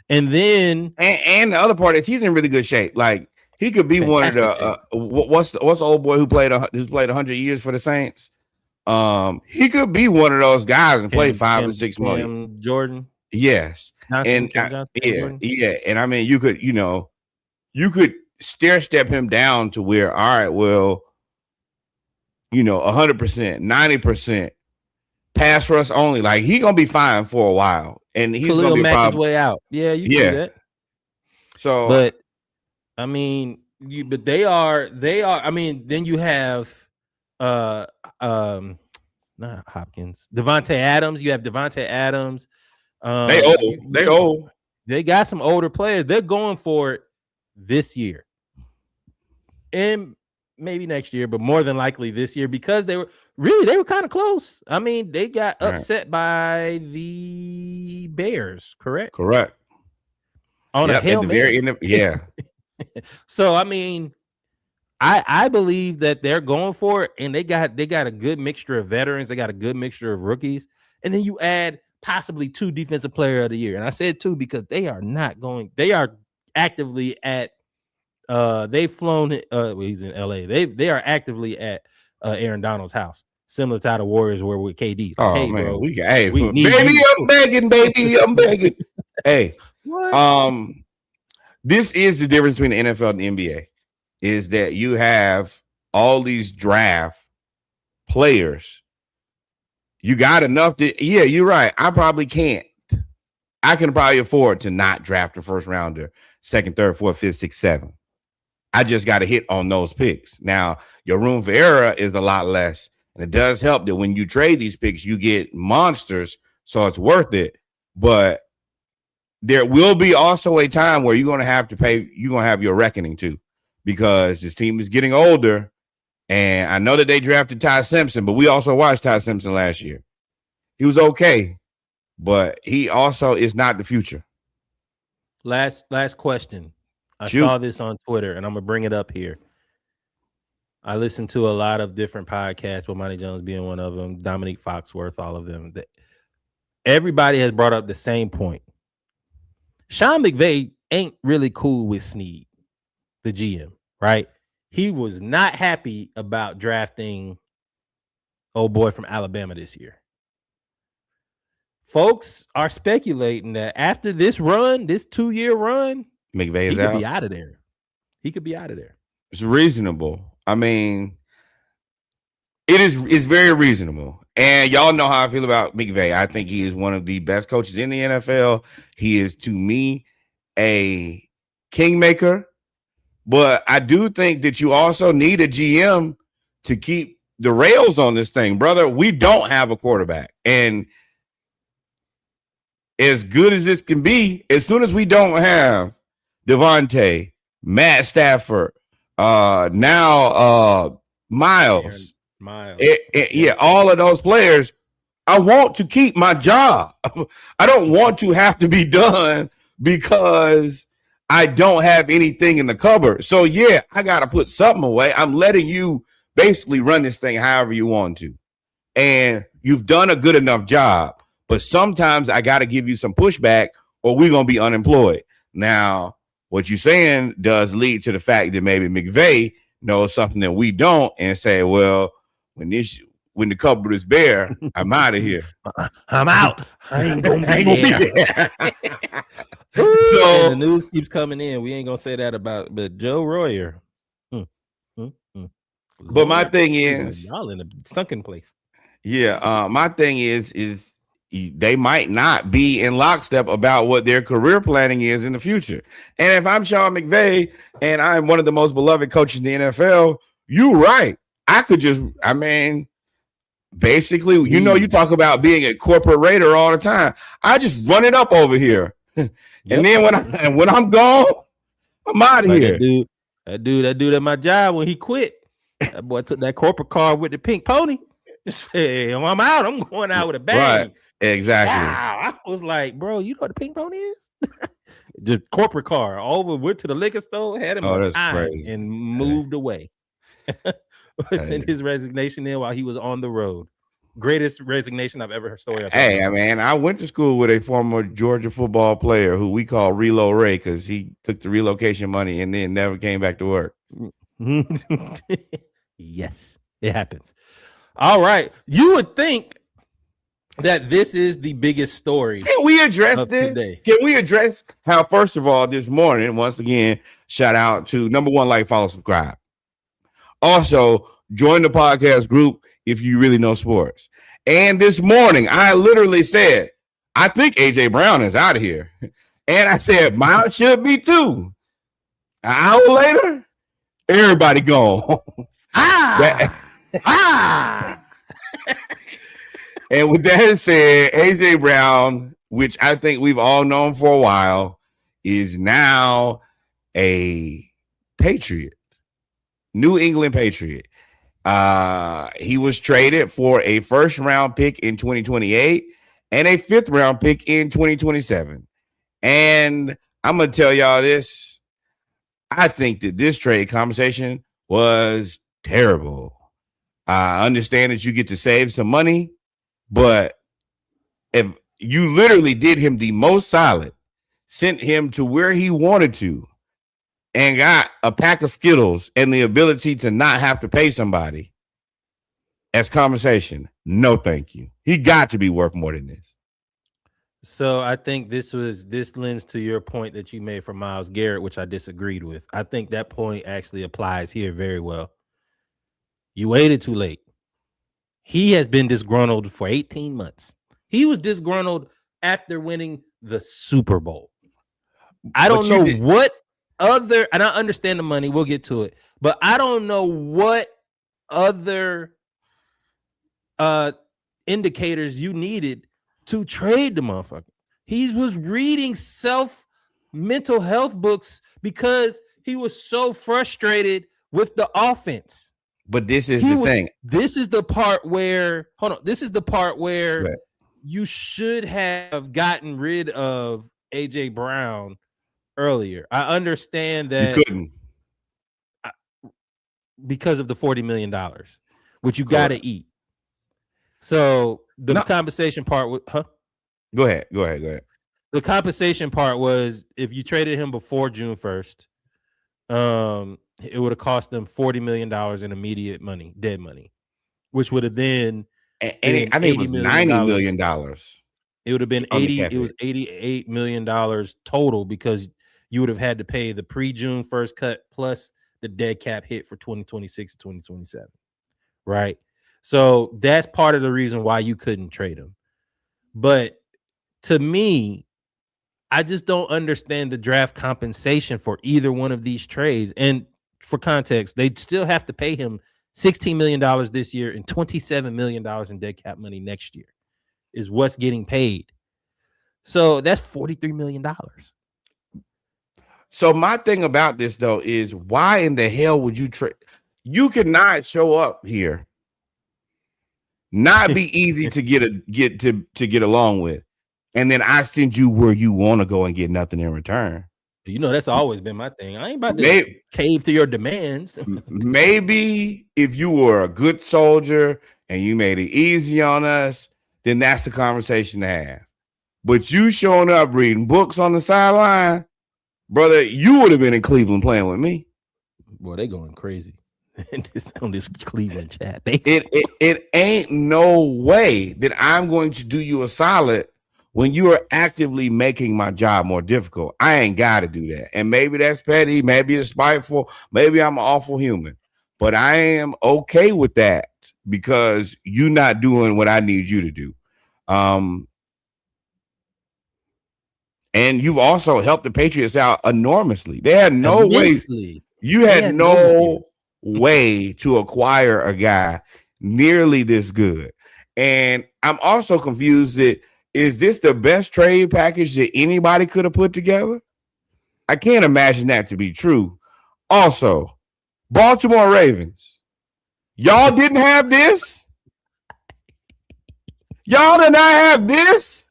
And then and the other part is he's in really good shape. Like he could be one of the what's the old boy who played 100 years for the Saints. He could be one of those guys and play 5 to 6 months. Jordan. Yes. And and I mean you could stair step him down to where, all right, well, 100%, 90%, pass rush only. Like he gonna be fine for a while. and he's Khalil going to be a Mack problem. his way out. Yeah, you can do that. So, but I mean, but they are. I mean, then you have, not Hopkins, Devontae Adams. You have Devontae Adams. They old. They got some older players. They're going for it this year, and maybe next year, but more than likely this year, because they were kind of close. I mean, they got upset by the Bears, correct? Correct. On a Hail Mary. Yeah. So I mean, I believe that they're going for it, and they got a good mixture of veterans. They got a good mixture of rookies, and then you add possibly 2 defensive player of the year. And I said 2 because they are actively at they've flown he's in LA. They are actively at Aaron Donald's house, similar to how the Warriors were with KD. Like, hey, man, bro, baby, I'm begging. Hey, what? This is the difference between the NFL and the NBA, is that you have all these draft players. You got enough to, you're right. I probably can't. I can probably afford to not draft a first rounder, 2nd, 3rd, 4th, 5th, 6th, 7th. I just got to hit on those picks. Now, your room for error is a lot less. And it does help that when you trade these picks, you get monsters. So it's worth it. But there will be also a time where you're going to have to pay. You're going to have your reckoning too, because this team is getting older. And I know that they drafted Ty Simpson, but we also watched Ty Simpson last year. He was okay, but he also is not the future. Last question. I saw this on Twitter, and I'm going to bring it up here. I listen to a lot of different podcasts, but Monty Jones being one of them, Dominique Foxworth, all of them. Everybody has brought up the same point. Sean McVay ain't really cool with Snead, the GM, right? He was not happy about drafting old boy from Alabama this year. Folks are speculating that after this run, this 2-year run, McVay he could be out of there. He could be out of there. It's reasonable. I mean, it's very reasonable. And y'all know how I feel about McVay. I think he is one of the best coaches in the NFL. He is, to me, a kingmaker. But I do think that you also need a GM to keep the rails on this thing, brother. We don't have a quarterback. And as good as this can be, as soon as we don't have Devontae, Matt Stafford, now Myles, all of those players, I want to keep my job. I don't want to have to be done because I don't have anything in the cupboard. So I got to put something away. I'm letting you basically run this thing however you want to. And you've done a good enough job, but sometimes I got to give you some pushback or we're going to be unemployed. Now, what you're saying does lead to the fact that maybe McVay knows something that we don't and say, well, when the cupboard is bare, I'm out of here. I'm out. I ain't gonna be there. So and the news keeps coming in. We ain't gonna say that but Joe Royer. But my thing is, y'all in a sunken place. My thing is they might not be in lockstep about what their career planning is in the future. And if I'm Sean McVay and I'm one of the most beloved coaches in the NFL, you're right. I could basically, you talk about being a corporate raider all the time. I just run it up over here. And then when I'm gone, I'm out of here. That dude at my job, when he quit, that boy took that corporate car with the pink pony. Say, I'm out. I'm going out with a bang. Right. Exactly. Wow. I was like, bro, you know what the pink pony is? Just corporate car. Went to the liquor store, had him on time, and moved away. Sent his resignation in while he was on the road. Greatest resignation I've ever heard. Hey, man, I went to school with a former Georgia football player who we call Relo Ray because he took the relocation money and then never came back to work. Yes, it happens. All right. You would think that this is the biggest story. Can we address this? Today. Can we address how, first of all, this morning, once again, shout out to number one, like, follow, subscribe. Also, join the podcast group if you really know sports. And this morning, I literally said, I think AJ Brown is out of here. And I said, Myles should be too. An hour later, everybody gone. And with that said, AJ Brown, which I think we've all known for a while, is now a Patriot, New England Patriot. He was traded for a first-round pick in 2028 and a fifth-round pick in 2027. And I'm going to tell y'all this. I think that this trade conversation was terrible. I understand that you get to save some money, but if you literally did him the most solid, sent him to where he wanted to, and got a pack of Skittles and the ability to not have to pay somebody as compensation, no thank you. He got to be worth more than this. So I think this lends to your point that you made for Myles Garrett, which I disagreed with. I think that point actually applies here very well. You waited too late. He has been disgruntled for 18 months. He was disgruntled after winning the Super Bowl. I don't know what other, and I understand the money, we'll get to it, but I don't know what other indicators you needed to trade the motherfucker. He was reading mental health books because he was so frustrated with the offense. But this is the thing. This is the part where, you should have gotten rid of AJ Brown earlier. I understand that you couldn't because of the $40 million, which you got to eat. So the compensation part was, Go ahead. The compensation part was if you traded him before June 1st, it would have cost them $40 million in immediate money, dead money, which would have then I think it was $90 million. It would have been 80. It was $88 million total because you would have had to pay the pre-June 1st cut plus the dead cap hit for 2026 to 2027. Right. So that's part of the reason why you couldn't trade him. But to me, I just don't understand the draft compensation for either one of these trades. And for context, they'd still have to pay him $16 million this year and $27 million in dead cap money next year is what's getting paid. So that's $43 million. So my thing about this, though, is why in the hell would you trade? You cannot show up here, not be easy to get along with, and then I send you where you want to go and get nothing in return. You know, that's always been my thing. I ain't about to cave to your demands. Maybe if you were a good soldier and you made it easy on us, then that's the conversation to have. But you showing up reading books on the sideline, brother, you would have been in Cleveland playing with me. Boy, they going crazy on this Cleveland chat. It ain't no way that I'm going to do you a solid when you are actively making my job more difficult. I ain't got to do that. And maybe that's petty. Maybe it's spiteful. Maybe I'm an awful human. But I am okay with that because you're not doing what I need you to do. And you've also helped the Patriots out enormously. They had no way. You had no way to acquire a guy nearly this good. And I'm also confused that is this the best trade package that anybody could have put together? I can't imagine that to be true. Also, Baltimore Ravens, y'all didn't have this? Y'all did not have this?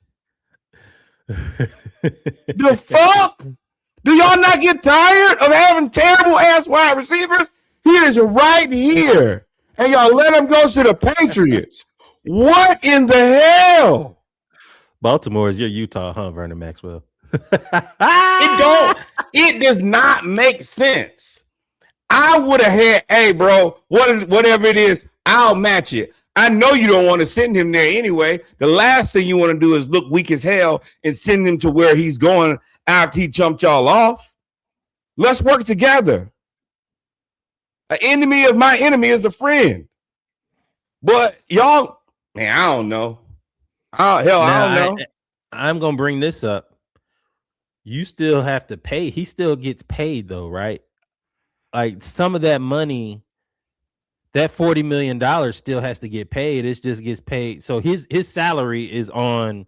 The fuck? Do y'all not get tired of having terrible ass wide receivers? He is right here. And y'all let him go to the Patriots. What in the hell? Baltimore is your Utah, huh, Vernon Maxwell? It does not make sense. I would have had, hey, bro, whatever it is, I'll match it. I know you don't want to send him there anyway. The last thing you want to do is look weak as hell and send him to where he's going after he jumped y'all off. Let's work together. An enemy of my enemy is a friend. But y'all, man, I don't know. I don't know. I'm gonna bring this up. You still have to pay. He still gets paid though, right? Like some of that money, that $40 million still has to get paid. It just gets paid. So his salary is on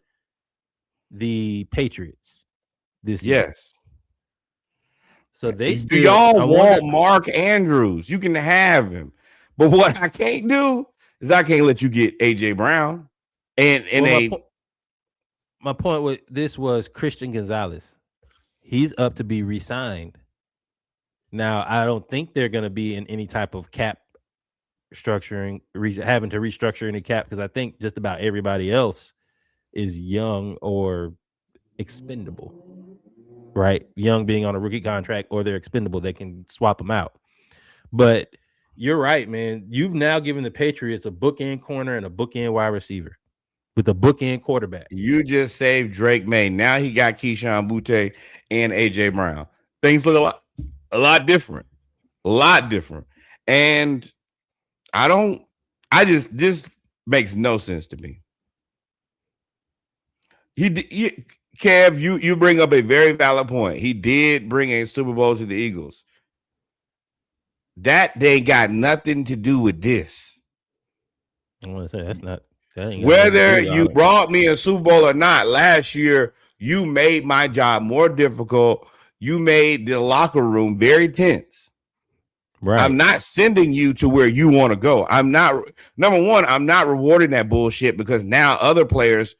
the Patriots this year. Yes. So they do y'all want Mark Andrews? You can have him, but what I can't do is I can't let you get AJ Brown. My point with this was Christian Gonzalez. He's up to be re-signed. Now I don't think they're going to be in any type of cap structuring, having to restructure any cap, because I think just about everybody else is young or expendable. Right, Young being on a rookie contract, or they're expendable. They can swap them out. But you're right, man. You've now given the Patriots a bookend corner and a bookend wide receiver with a bookend quarterback. You just saved Drake May. Now he got Keyshawn Butte and AJ Brown. Things look a lot different. And this makes no sense to me. Kev, you bring up a very valid point. He did bring a Super Bowl to the Eagles. That they got nothing to do with this. I want to say that's not. Whether you brought me a Super Bowl or not, last year you made my job more difficult. You made the locker room very tense. Right. I'm not sending you to where you want to go. I'm not rewarding that bullshit, because now other players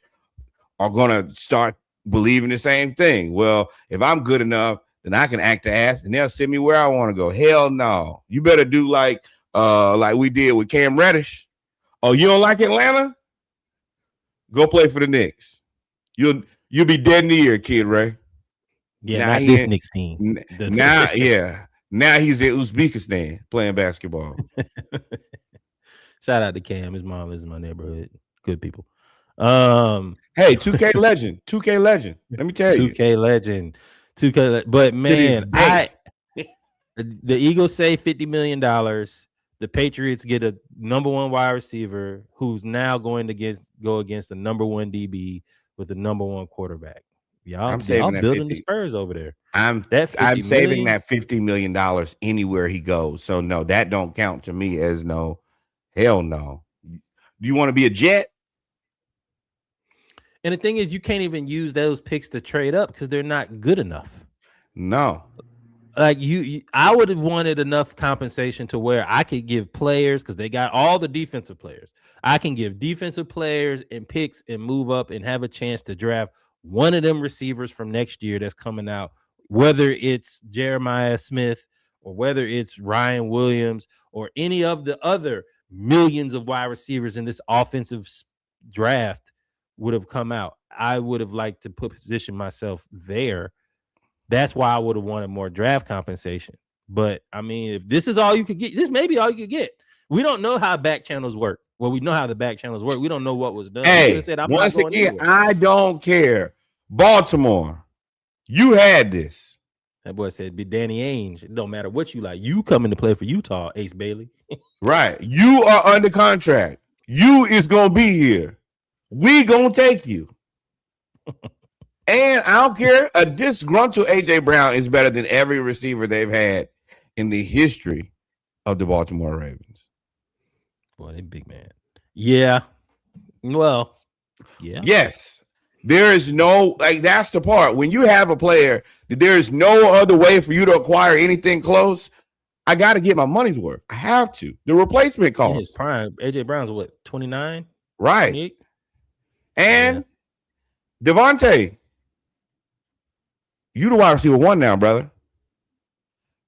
are going to start believing the same thing. Well, if I'm good enough, then I can act the ass and they'll send me where I want to go. Hell no. You better do like we did with Cam Reddish. Oh, you don't like Atlanta? Go play for the Knicks. You'll be dead in the year, Kid Ray. Yeah, not this Knicks team. Now he's in Uzbekistan playing basketball. Shout out to Cam. His mom lives in my neighborhood. Good people. Hey, 2K legend. Let me tell you. 2K legend. But man, the Eagles say $50 million. The Patriots get a number one wide receiver who's now going to go against the number one DB with the number one quarterback. Y'all building the Spurs over there. I'm saving that $50 million anywhere he goes. So no, that don't count to me as no. Hell no. Do you want to be a Jet? And the thing is, you can't even use those picks to trade up because they're not good enough. No. Like I would have wanted enough compensation to where I could give players, because they got all the defensive players. I can give defensive players and picks and move up and have a chance to draft one of them receivers from next year that's coming out, whether it's Jeremiah Smith or whether it's Ryan Williams or any of the other millions of wide receivers in this offensive draft would have come out. I would have liked to position myself there. That's why I would have wanted more draft compensation. But I mean, if this is all you could get, this may be all you could get. We don't know how back channels work. Well, we know how the back channels work. We don't know what was done. Hey, once again, I don't care. Baltimore, you had this. That boy said, be Danny Ainge. It don't matter what you like. You coming to play for Utah, Ace Bailey. Right. You are under contract. You is going to be here. We going to take you. And I don't care. A disgruntled A.J. Brown is better than every receiver they've had in the history of the Baltimore Ravens. Boy, they big man. Yeah. Well, yeah. Yes. There is no, that's the part. When you have a player that there is no other way for you to acquire anything close, I got to get my money's worth. I have to. The replacement cost. His prime. A.J. Brown's what, 29? Right. 28? And Devontae, you the wide receiver one now, brother.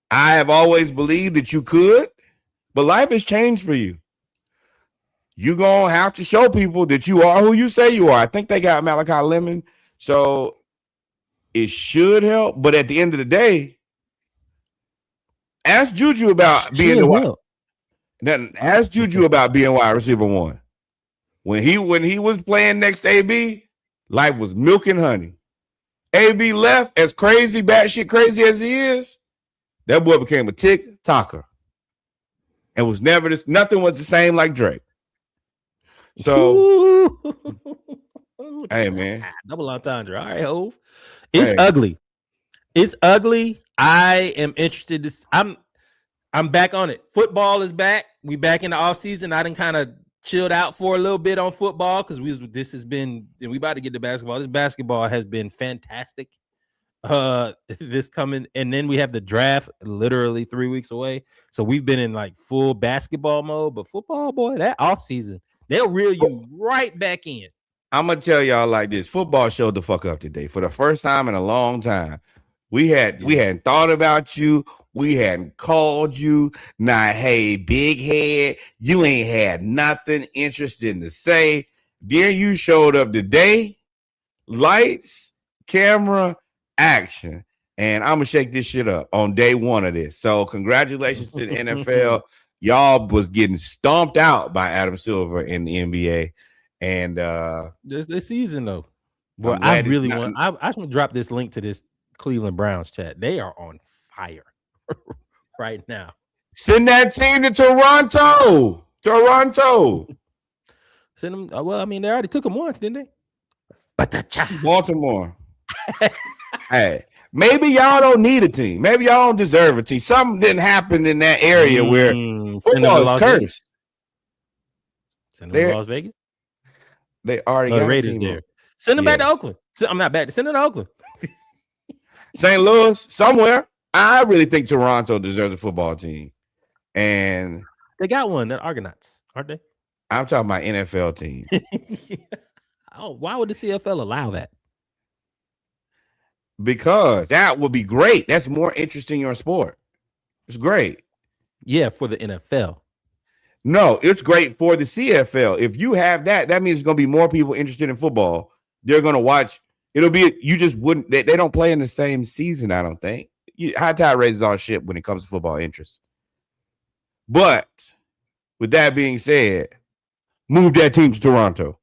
I have always believed that you could, but life has changed for you. You're going to have to show people that you are who you say you are. I think they got Malachi Lemon, so it should help. But at the end of the day, ask Juju about being ask Juju about being wide receiver one. When he was playing next to AB, life was milk and honey. AB left, as crazy, batshit crazy as he is, that boy became a tick-tocker. And was nothing was the same like Drake. So Hey, man. Double entendre. All right, Hove. It's ugly. It's ugly. I am interested. I'm back on it. Football is back. We back in the off season. I done kind of chilled out for a little bit on football because we about to get to basketball. This basketball has been fantastic. This coming, and then we have the draft literally 3 weeks away. So we've been in like full basketball mode. But football, boy, that off season, they'll reel you right back in. I'm gonna tell y'all like this: football showed the fuck up today for the first time in a long time. We hadn't thought about you. We hadn't called you. Now, hey, big head, you ain't had nothing interesting to say. Then you showed up today. Lights, camera, action. And I'm going to shake this shit up on day one of this. So congratulations to the NFL. Y'all was getting stomped out by Adam Silver in the NBA. And this season, though. Well, I really want – I just want to drop this link to this Cleveland Browns chat. They are on fire right now. Send that team to Toronto. Send them. Well, I mean, they already took them once, didn't they? But Baltimore. Hey, maybe y'all don't need a team. Maybe y'all don't deserve a team. Something didn't happen in that area where football is cursed. Send them to Las Vegas. They already got the Raiders there. Send them back to Oakland. I'm not back. Send them to Oakland. St. Louis, somewhere. I really think Toronto deserves a football team. And they got one, the Argonauts, aren't they? I'm talking about NFL team. Oh, why would the CFL allow that? Because that would be great. That's more interesting in your sport. It's great. Yeah, for the NFL. No, it's great for the CFL. If you have that, that means there's going to be more people interested in football. They're going to watch. It'll be, you just wouldn't, they don't play in the same season, I don't think. High tide raises all shit when it comes to football interest. But with that being said, move that team to Toronto.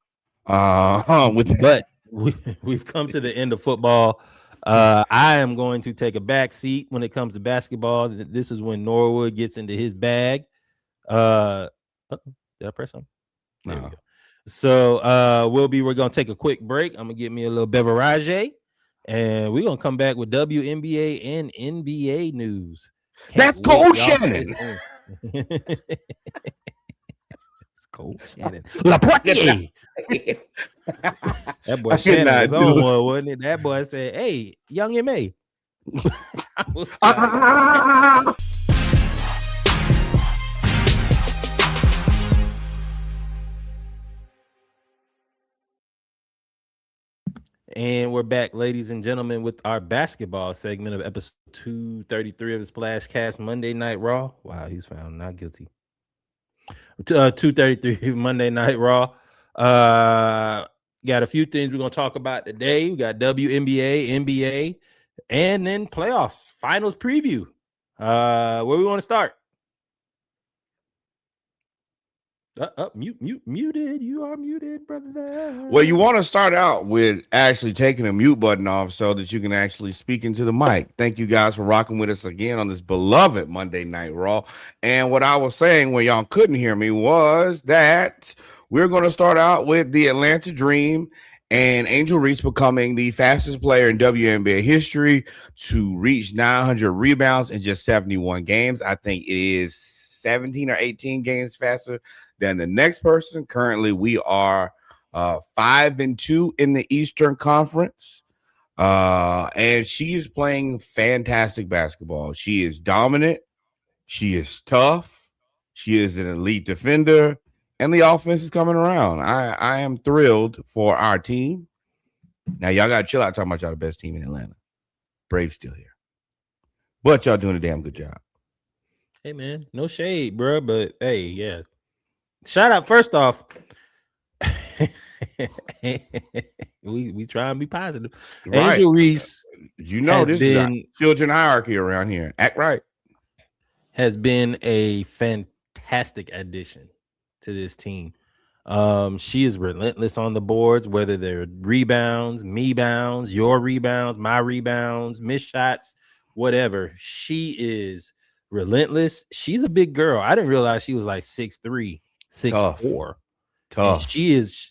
But we've come to the end of football. I am going to take a back seat when it comes to basketball. This is when Norwood gets into his bag. Did I press something? There we go. So we're gonna take a quick break. I'm gonna get me a little beverage, and we're gonna come back with WNBA and NBA news. That's Coach Shannon. It's Coach Shannon. LaPortier. That boy Shannon was on one, wasn't it? That boy said, "Hey, young MA." And we're back, ladies and gentlemen, with our basketball segment of episode 233 of the SplashCast Monday Night Raw. Wow, he's found not guilty. 233 Monday Night Raw. Got a few things we're going to talk about today. We got WNBA, NBA, and then playoffs, finals preview. Where we want to start? Muted. You are muted, brother. Well, you want to start out with actually taking the mute button off so that you can actually speak into the mic. Thank you guys for rocking with us again on this beloved Monday Night Raw. And what I was saying when y'all couldn't hear me was that we're going to start out with the Atlanta Dream and Angel Reese becoming the fastest player in WNBA history to reach 900 rebounds in just 71 games. I think it is 17 or 18 games faster than the next person. Currently, we are 5-2 in the Eastern Conference. And she is playing fantastic basketball. She is dominant. She is tough. She is an elite defender. And the offense is coming around. I am thrilled for our team. Now, y'all got to chill out talking about y'all the best team in Atlanta. Braves still here. But y'all doing a damn good job. Hey, man. No shade, bro. But, hey, yeah. Shout out, first off, we try and be positive. Right. Angel Reese, you know, this is a children hierarchy around here. Act right. Has been a fantastic addition to this team. She is relentless on the boards, whether they're rebounds, me bounds, your rebounds, my rebounds, missed shots, whatever. She is relentless. She's a big girl. I didn't realize she was like 6'3". 6'4". Tough. And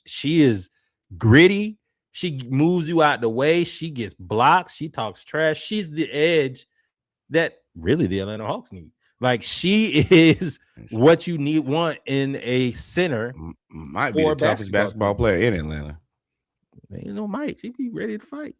she is gritty. She moves you out the way. She gets blocks. She talks trash. She's the edge that really the Atlanta Hawks need. Like, she is what you want in a center. Might be the toughest basketball player in Atlanta. You know, Mike, she be ready to fight.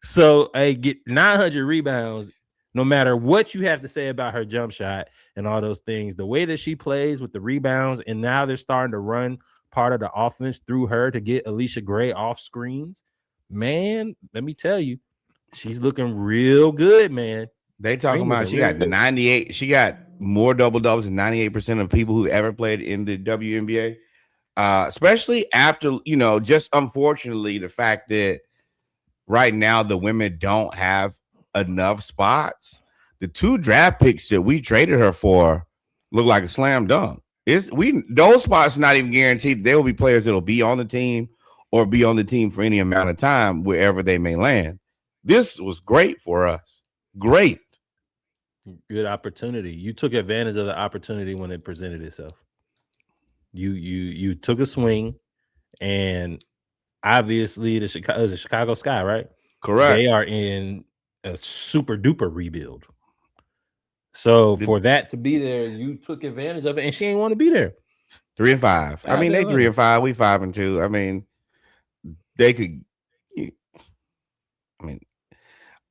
So, get 900 rebounds. No matter what you have to say about her jump shot and all those things, the way that she plays with the rebounds, and now they're starting to run part of the offense through her to get Alicia Gray off screens. Man, let me tell you, she's looking real good, man. They talking about she got 98. She got more double doubles than 98% of people who ever played in the WNBA. Especially after, just unfortunately the fact that right now the women don't have enough spots. The 2 draft picks that we traded her for look like a slam dunk. Those spots are not even guaranteed. There will be players that will be on the team or be on the team for any amount of time wherever they may land. This was great for us. Great. Good opportunity. You took advantage of the opportunity when it presented itself. You took a swing, and obviously the Chicago Sky, right? Correct. They are in a super duper rebuild. So for that to be there, you took advantage of it, and she ain't want to be there. 3-5. I mean, they 3-5. We 5-2. I mean, they could. I mean,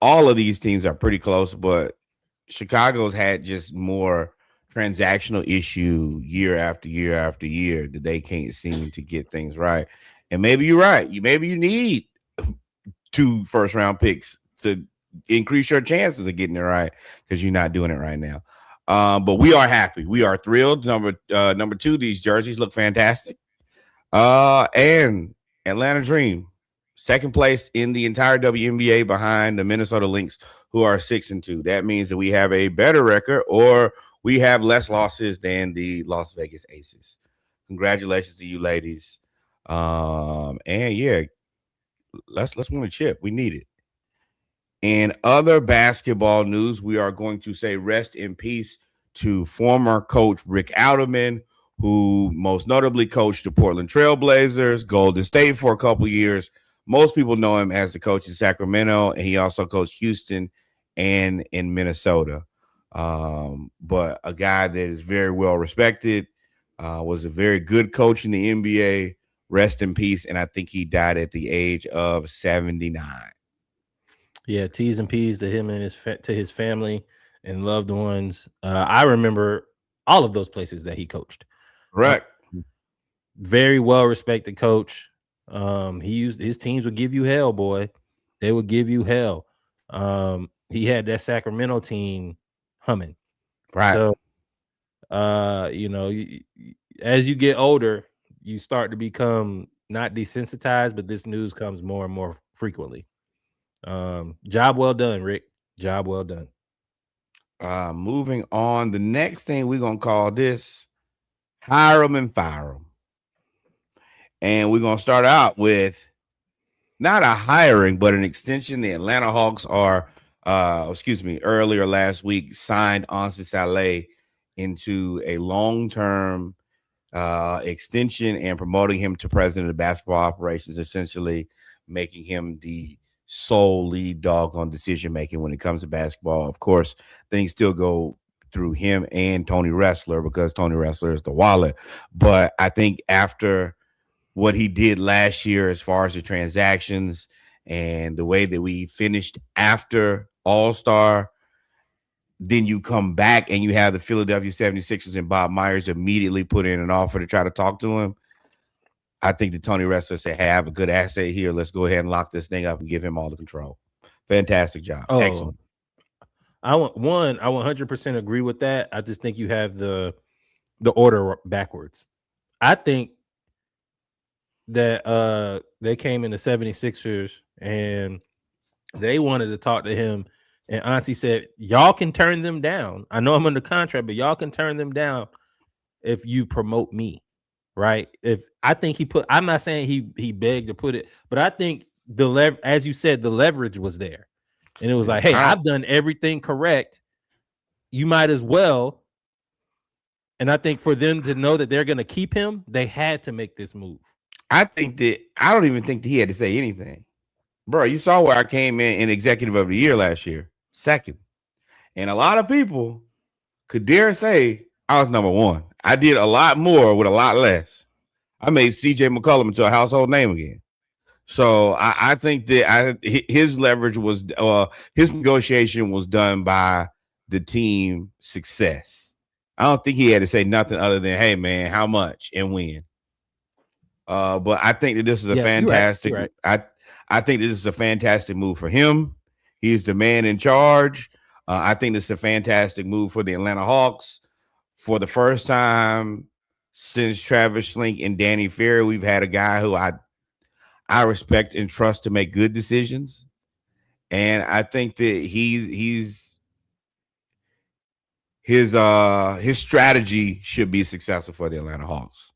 all of these teams are pretty close, but Chicago's had just more transactional issue year after year after year that they can't seem to get things right. And maybe you're right. Maybe you need 2 first-round picks to increase your chances of getting it right, because you're not doing it right now. But we are happy. We are thrilled. Number 2, these jerseys look fantastic. And Atlanta Dream, second place in the entire WNBA behind the Minnesota Lynx, who are 6-2. That means that we have a better record, or we have less losses than the Las Vegas Aces. Congratulations to you, ladies. And yeah, let's win a chip. We need it. In other basketball news, we are going to say rest in peace to former coach Rick Outerman, who most notably coached the Portland Trail Blazers, Golden State for a couple years. Most people know him as the coach in Sacramento, and he also coached Houston and in Minnesota. But a guy that is very well respected, was a very good coach in the NBA. Rest in peace. And I think he died at the age of 79. Yeah, T's and P's to him and his family and loved ones. I remember all of those places that he coached. Correct. Very well respected coach. His teams would give you hell, boy. They would give you hell. He had that Sacramento team humming. Right. So, as you get older, you start to become not desensitized, but this news comes more and more frequently. Job well done, Rick. Job well done. Moving on. The next thing we're going to call this hire them and fire them. And we're going to start out with not a hiring, but an extension. The Atlanta Hawks are, earlier last week signed Ansi Saleh into a long-term extension and promoting him to president of basketball operations, essentially making him the sole lead dog on decision making when it comes to basketball. Of course, things still go through him and Tony Ressler, because Tony Ressler is the wallet. But I think after what he did last year as far as the transactions and the way that we finished after All-Star, then you come back and you have the Philadelphia 76ers and Bob Myers immediately put in an offer to try to talk to him. I think that Tony Ressler said, hey, I have a good asset here. Let's go ahead and lock this thing up and give him all the control. Fantastic job. Excellent. I 100% agree with that. I just think you have the order backwards. I think that they came in the 76ers and they wanted to talk to him, and Ansi said, y'all can turn them down. I know I'm under contract, but y'all can turn them down if you promote me. Right. I'm not saying he begged to put it, but I think as you said, the leverage was there. And it was like, hey, I've done everything correct. You might as well. And I think for them to know that they're going to keep him, they had to make this move. I don't even think that he had to say anything. Bro, you saw where I came in executive of the year last year, second. And a lot of people could dare say I was number one. I did a lot more with a lot less. I made CJ McCollum into a household name again. So I think that his leverage was his negotiation was done by the team success. I don't think he had to say nothing other than, "Hey man, how much and when." But I think that this is a fantastic. You're right. I think this is a fantastic move for him. He's the man in charge. I think this is a fantastic move for the Atlanta Hawks. For the first time since Travis Schlenk and Danny Ferry, we've had a guy who I respect and trust to make good decisions. And I think that his strategy should be successful for the Atlanta Hawks.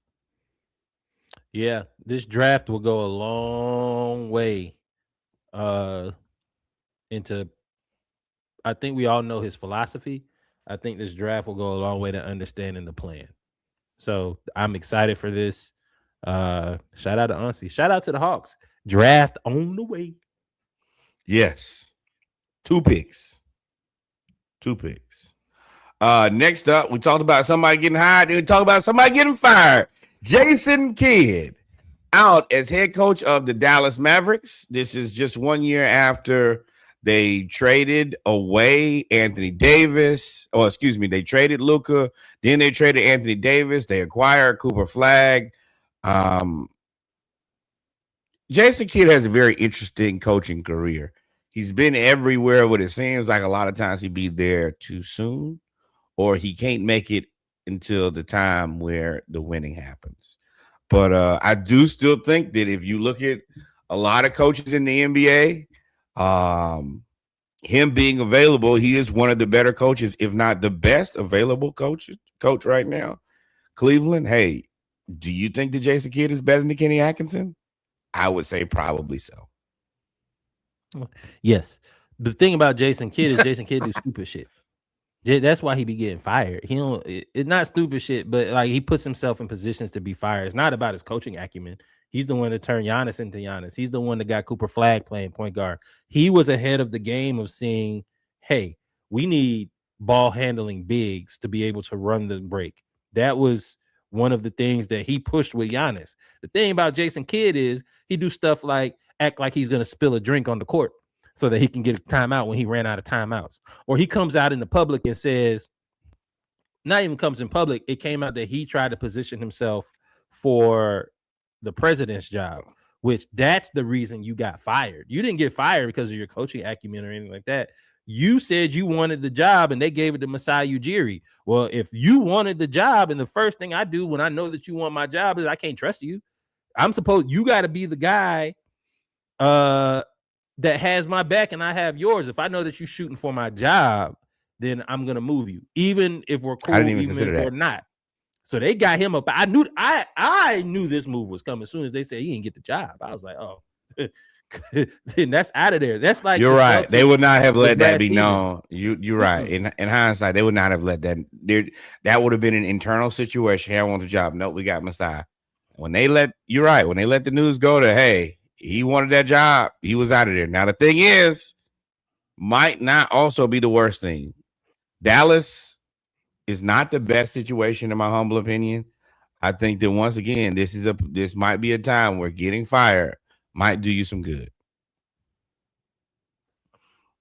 Yeah, this draft will go a long way into, I think we all know his philosophy. I think this draft will go a long way to understanding the plan. So I'm excited for this. Shout out to Ansi. Shout out to the Hawks. Draft on the way. Yes. 2 picks. Next up, we talked about somebody getting hired. Then we talked about somebody getting fired. Jason Kidd out as head coach of the Dallas Mavericks. This is just 1 year after they traded away Anthony Davis. They traded Luka. Then they traded Anthony Davis. They acquired Cooper Flagg. Jason Kidd has a very interesting coaching career. He's been everywhere, but it seems like a lot of times he'd be there too soon, or he can't make it until the time where the winning happens. But I do still think that if you look at a lot of coaches in the NBA, him being available, he is one of the better coaches, if not the best available coach right now. Cleveland, hey, do you think that Jason Kidd is better than Kenny Atkinson? I would say probably so. Yes. The thing about Jason Kidd is Jason Kidd do stupid shit. That's why he be getting fired. It's not stupid shit, but like he puts himself in positions to be fired. It's not about his coaching acumen. He's the one that turned Giannis into Giannis. He's the one that got Cooper Flagg playing point guard. He was ahead of the game of seeing, hey, we need ball handling bigs to be able to run the break. That was one of the things that he pushed with Giannis. The thing about Jason Kidd is he do stuff like act like he's going to spill a drink on the court so that he can get a timeout when he ran out of timeouts. Or he comes out in the public and says, not even comes in public, it came out that he tried to position himself for the president's job, which that's the reason you got fired. You didn't get fired because of your coaching acumen or anything like that. You said you wanted the job and they gave it to Masai Ujiri. Well, if you wanted the job, and the first thing I do when I know that you want my job is I can't trust you. You got to be the guy that has my back and I have yours. If I know that you're shooting for my job, then I'm going to move you, even if we're cool, even if we're not. So they got him up. I knew this move was coming as soon as they said he didn't get the job. I was like, oh, then that's out of there. That's like, you're right. They would not have let that be known. You're right. In hindsight, they would not have let that. That would have been an internal situation. Hey, I want the job. Nope, we got Masai. You're right. When they let the news go to, hey, he wanted that job, he was out of there. Now the thing is, might not also be the worst thing. Dallas is not the best situation, in my humble opinion. I think that once again, this might be a time where getting fired might do you some good.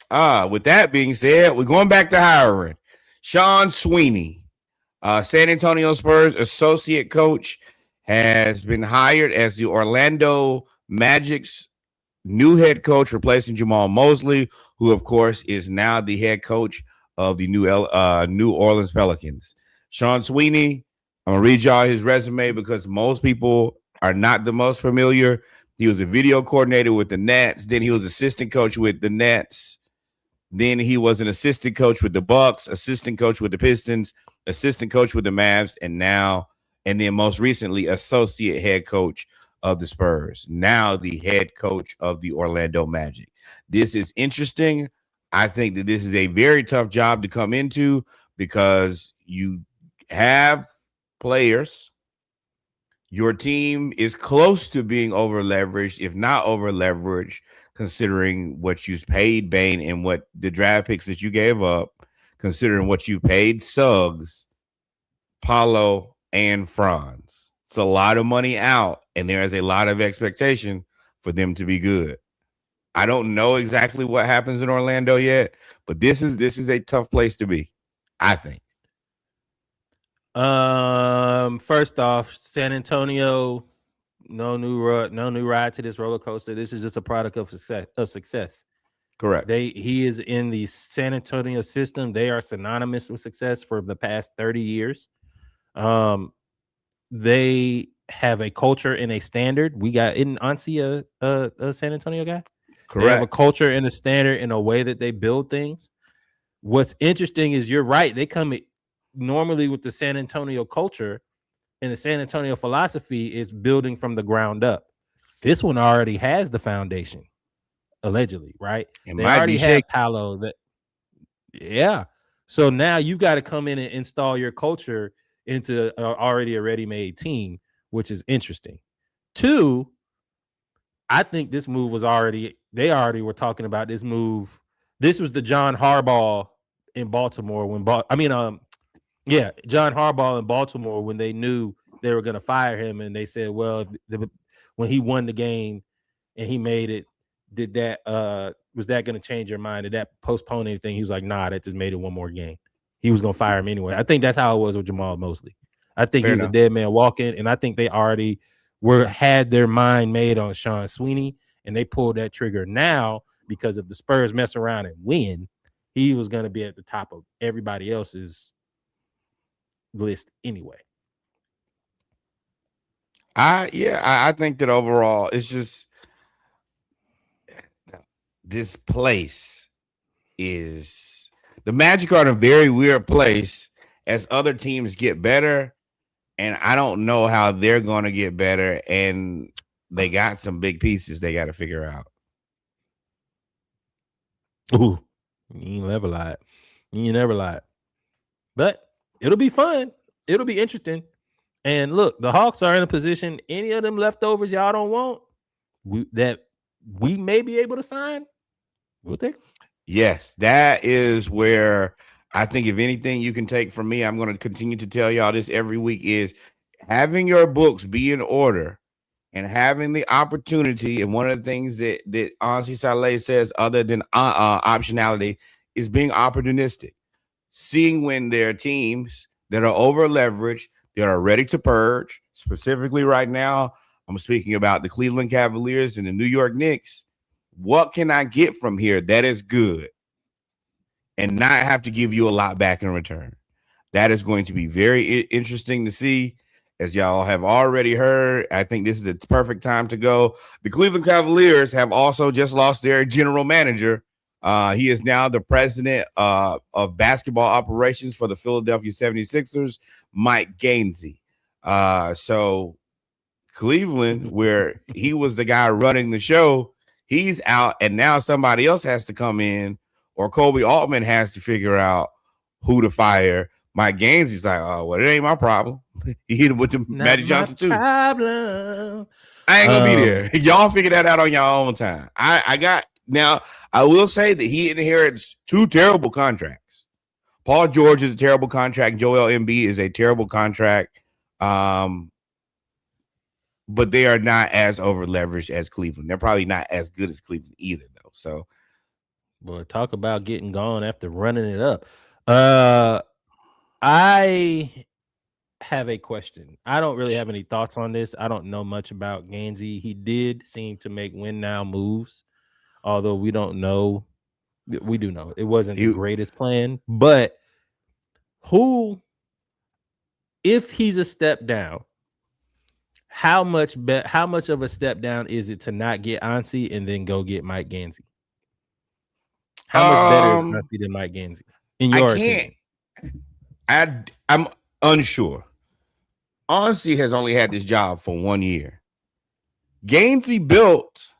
With that being said, we're going back to hiring. Sean Sweeney, San Antonio Spurs associate coach, has been hired as the Orlando Magic's new head coach, replacing Jamal Mosley, who, of course, is now the head coach of the New Orleans Pelicans. Sean Sweeney, I'm going to read y'all his resume because most people are not the most familiar. He was a video coordinator with the Nets. Then he was assistant coach with the Nets. Then he was an assistant coach with the Bucks, assistant coach with the Pistons, assistant coach with the Mavs, and then most recently, associate head coach of the Spurs, now the head coach of the Orlando Magic. This is interesting. I think that this is a very tough job to come into because you have players Your team is close to being over leveraged, if not over leveraged, considering what you paid Bane and what the draft picks that you gave up, considering what you paid Suggs, Paulo, and Franz. It's a lot of money out, and there is a lot of expectation for them to be good. I don't know exactly what happens in Orlando yet, but this is a tough place to be, I think. First off, San Antonio, no new ride to this roller coaster. This is just a product of success. Correct. He is in the San Antonio system. They are synonymous with success for the past 30 years. They have a culture and a standard. We got in Ansi a San Antonio guy. Correct. They have a culture and a standard in a way that they build things. What's interesting is you're right. They come normally with the San Antonio culture and the San Antonio philosophy is building from the ground up. This one already has the foundation, allegedly, right? They already have Paolo. Yeah. So now you've got to come in and install your culture into already a ready-made team, which is interesting. 2, I think this move was they already were talking about this move. This was the John Harbaugh in Baltimore John Harbaugh in Baltimore when they knew they were going to fire him, and they said, well, when he won the game and he made it, was that going to change your mind? Did that postpone anything? He was like, nah, that just made it one more game. He was going to fire him anyway. I think that's how it was with Jamal Mosley. I think he was a dead man walking, and I think they already had their mind made on Sean Sweeney, and they pulled that trigger now because if the Spurs mess around and win, he was going to be at the top of everybody else's list anyway. I think that overall it's just this place is the Magic are in a very weird place as other teams get better, and I don't know how they're going to get better, and they got some big pieces they got to figure out. Ooh, you never lied. But it'll be fun. It'll be interesting. And look, the Hawks are in a position, any of them leftovers y'all don't want, that we may be able to sign, we'll take them. Yes, that is where I think if anything you can take from me, I'm going to continue to tell y'all this every week, is having your books be in order and having the opportunity. And one of the things that Ansi Saleh says other than optionality is being opportunistic, seeing when there are teams that are over leveraged, that are ready to purge. Specifically right now, I'm speaking about the Cleveland Cavaliers and the New York Knicks. What can I get from here that is good and not have to give you a lot back in return? That is going to be very interesting to see. As y'all have already heard, I think this is the perfect time to go. The Cleveland Cavaliers have also just lost their general manager. He is now the president of basketball operations for the Philadelphia 76ers, Mike Gainsey. So Cleveland, where he was the guy running the show, he's out, and now somebody else has to come in, or Kobe Altman has to figure out who to fire. Mike Gainsey's like, oh, well, it ain't my problem. He hit him with the Magic Johnson too. Problem. I ain't gonna be there. Y'all figure that out on your own time. Now, I will say that he inherits 2 terrible contracts. Paul George is a terrible contract. Joel Embiid is a terrible contract. But they are not as over leveraged as Cleveland. They're probably not as good as Cleveland either, though. So, boy, talk about getting gone after running it up. I have a question. I don't really have any thoughts on this. I don't know much about Gainsey. He did seem to make win now moves, although we don't know. We do know it wasn't the greatest plan, but if he's a step down, how much of a step down is it to not get Ansi and then go get Mike Gainsey? How much better is Ansi than Mike Gainsey? In your opinion? I'm unsure. Ansi has only had this job for 1 year. Gainsey built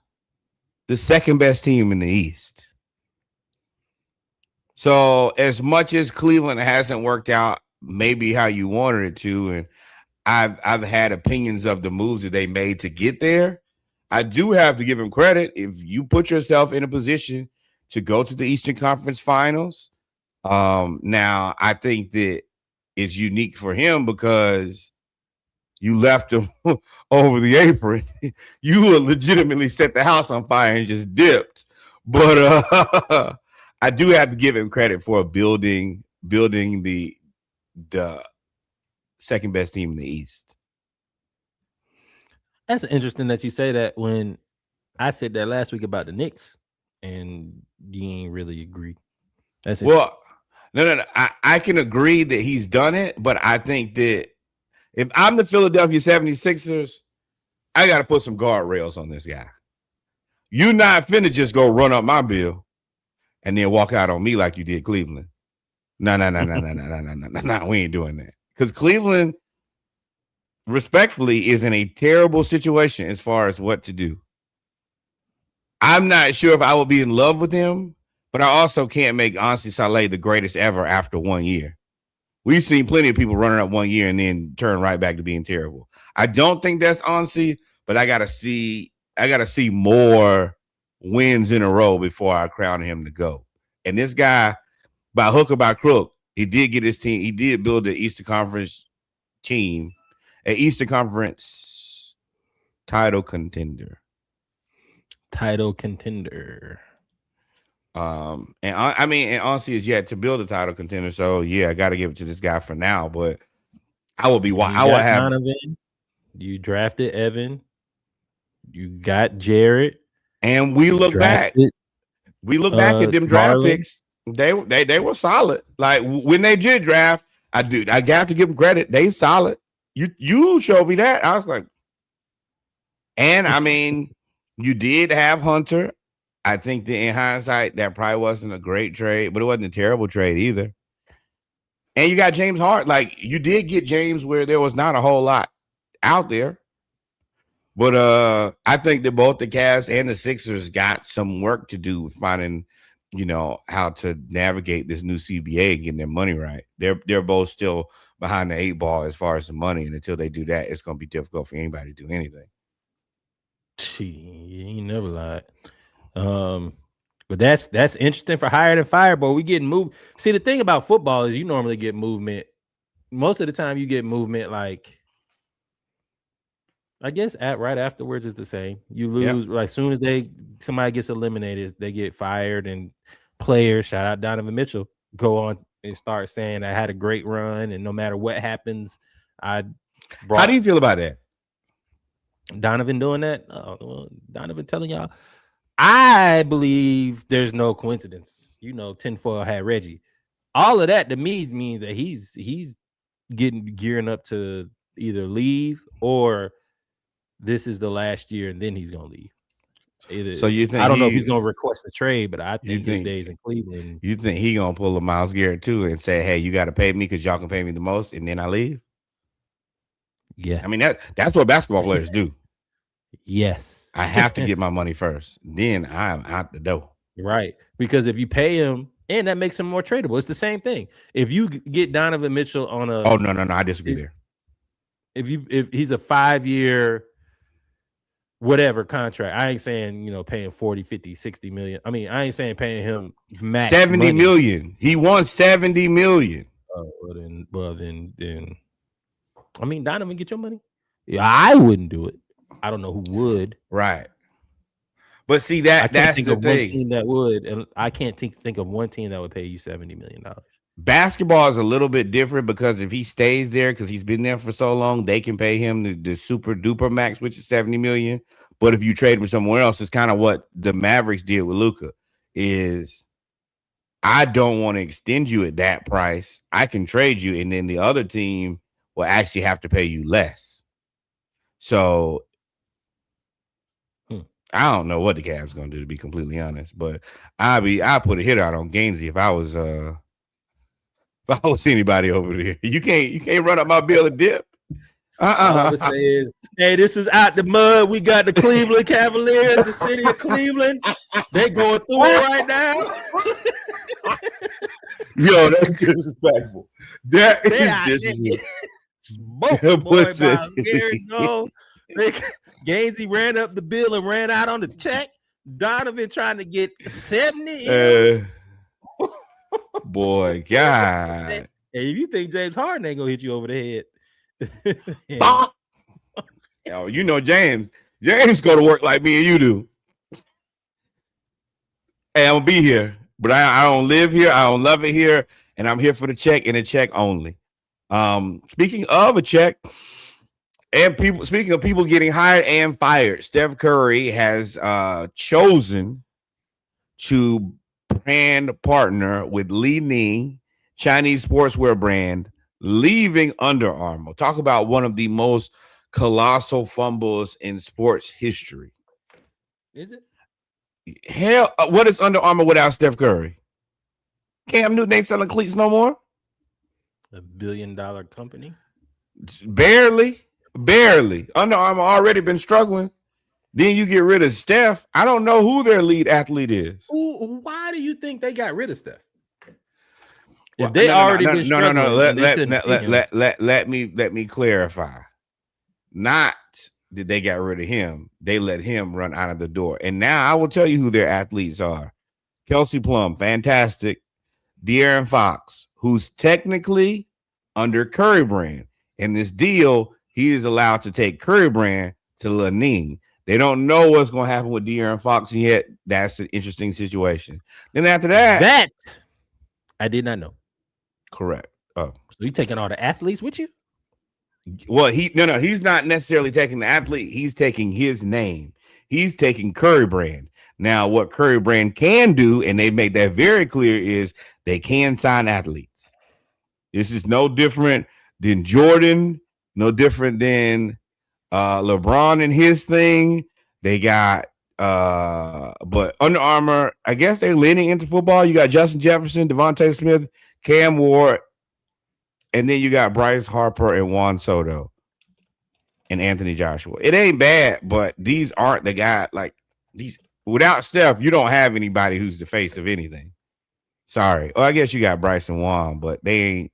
the second best team in the East. So as much as Cleveland hasn't worked out maybe how you wanted it to, and I've had opinions of the moves that they made to get there. I do have to give him credit. If you put yourself in a position to go to the Eastern Conference Finals, now I think that it's unique for him because you left him over the apron. You legitimately set the house on fire and just dipped. But I do have to give him credit for building the second best team in the East. That's interesting that you say that when I said that last week about the Knicks, and you ain't really agree. That's well, no. I can agree that he's done it, but I think that if I'm the Philadelphia 76ers, I got to put some guardrails on this guy. You're not finna just go run up my bill and then walk out on me like you did Cleveland. No. We ain't doing that. Because Cleveland, respectfully, is in a terrible situation as far as what to do. I'm not sure if I will be in love with him, but I also can't make Ansi Saleh the greatest ever after 1 year. We've seen plenty of people running up 1 year and then turn right back to being terrible. I don't think that's Ansi, but I gotta see more wins in a row before I crown him to go. And this guy, by hook or by crook, he did get his team. He did build the Eastern Conference team, an Eastern Conference title contender. And Ansi is yet to build a title contender. So yeah, I got to give it to this guy for now. But I will be. I will have. Donovan, you drafted Evan. You got Jarrett, and we look back. We look back at them draft picks. They were solid. Like when they did draft, I got to give them credit. They solid. You showed me that. I was like, and I mean, you did have Hunter. I think that in hindsight, that probably wasn't a great trade, but it wasn't a terrible trade either. And you got James Harden. Like you did get James where there was not a whole lot out there. But I think that both the Cavs and the Sixers got some work to do with finding, how to navigate this new CBA and getting their money right. They're both still behind the 8 ball as far as the money, and until they do that, it's going to be difficult for anybody to do anything. You ain't never lied. But that's interesting for hired and fired, but we getting moved. See, the thing about football is you normally get movement. Most of the time, you get movement like. I guess right afterwards is the same. You lose like soon as somebody gets eliminated, they get fired, and players, shout out Donovan Mitchell, go on and start saying I had a great run, and no matter what happens, How do you feel about that? Donovan doing that? Donovan telling y'all, I believe there's no coincidences. Tinfoil had Reggie. All of that to me means that he's gearing up to either leave or this is the last year, and then he's gonna leave. So you think I don't know if he's gonna request a trade, but I think his days in Cleveland. You think he gonna pull a Myles Garrett too and say, "Hey, you got to pay me because y'all can pay me the most, and then I leave"? Yes, I mean that's what basketball players do. Yes, I have to get my money first, then I'm out the door. Right, because if you pay him, and that makes him more tradable. It's the same thing. If you get Donovan Mitchell on a no, I disagree there. If he's a 5-year whatever contract, I ain't saying paying 40, 50, 60 million. I mean, I ain't saying paying him max 70 money. million. He wants 70 million. Well then I mean, Donovan, get your money. Yeah, I wouldn't do it. I don't know who would. Right. But see that's the thing. One team that would, and I can't think of one team that would pay you $70 million. Basketball is a little bit different because if he stays there because he's been there for so long, they can pay him the super duper max, which is 70 million. But if you trade him somewhere else, it's kind of what the Mavericks did with Luka. Is I don't want to extend you at that price. I can trade you, and then the other team will actually have to pay you less. So I don't know what the Cavs gonna do, to be completely honest. But I put a hit out on Gainsey if I was anybody over there. You can't run up my bill and dip. All I would say is, hey, this is out the mud. We got the Cleveland Cavaliers, the city of Cleveland. They going through it right now. Yo, that's disrespectful. That is disrespectful. Smoked the boy Myles Garrett. No, Gainsey ran up the bill and ran out on the check. Donovan trying to get 70 M's. Boy, God. Hey, if you think James Harden ain't gonna hit you over the head. Oh, you know James go to work like me and you do. Hey, I'm gonna be here, but I don't live here. I don't love it here, and I'm here for the check and the check only. Speaking of a check, and speaking of people getting hired and fired, Steph Curry has chosen to brand partner with Li Ning, Chinese sportswear brand, leaving Under Armour. Talk about one of the most colossal fumbles in sports history. Is it? Hell, what is Under Armour without Steph Curry? Cam Newton ain't selling cleats no more. $1 billion company? Barely. Under Armour already been struggling. Then you get rid of Steph. I don't know who their lead athlete is. Why do you think they got rid of Steph? Well, they already been struggling. Let me clarify. Not that they got rid of him. They let him run out of the door. And now I will tell you who their athletes are. Kelsey Plum, fantastic. De'Aaron Fox, who's technically under Curry brand. In this deal, he is allowed to take Curry brand to Li Ning. They don't know what's going to happen with De'Aaron Fox yet. That's an interesting situation. Then after that I did not know. Correct. Oh, so you taking all the athletes with you? Well, he's not necessarily taking the athlete. He's taking his name. He's taking Curry brand. Now, what Curry brand can do, and they make that very clear, is they can sign athletes. This is no different than Jordan, no different than LeBron and his thing. They got but Under Armour, I guess they're leaning into football. You got Justin Jefferson, Devontae Smith, Cam Ward, and then you got Bryce Harper and Juan Soto and Anthony Joshua. It ain't bad, but these aren't the guy. Like these, without Steph, you don't have anybody who's the face of anything. Sorry. Well, I guess you got Bryce and Juan, but they ain't.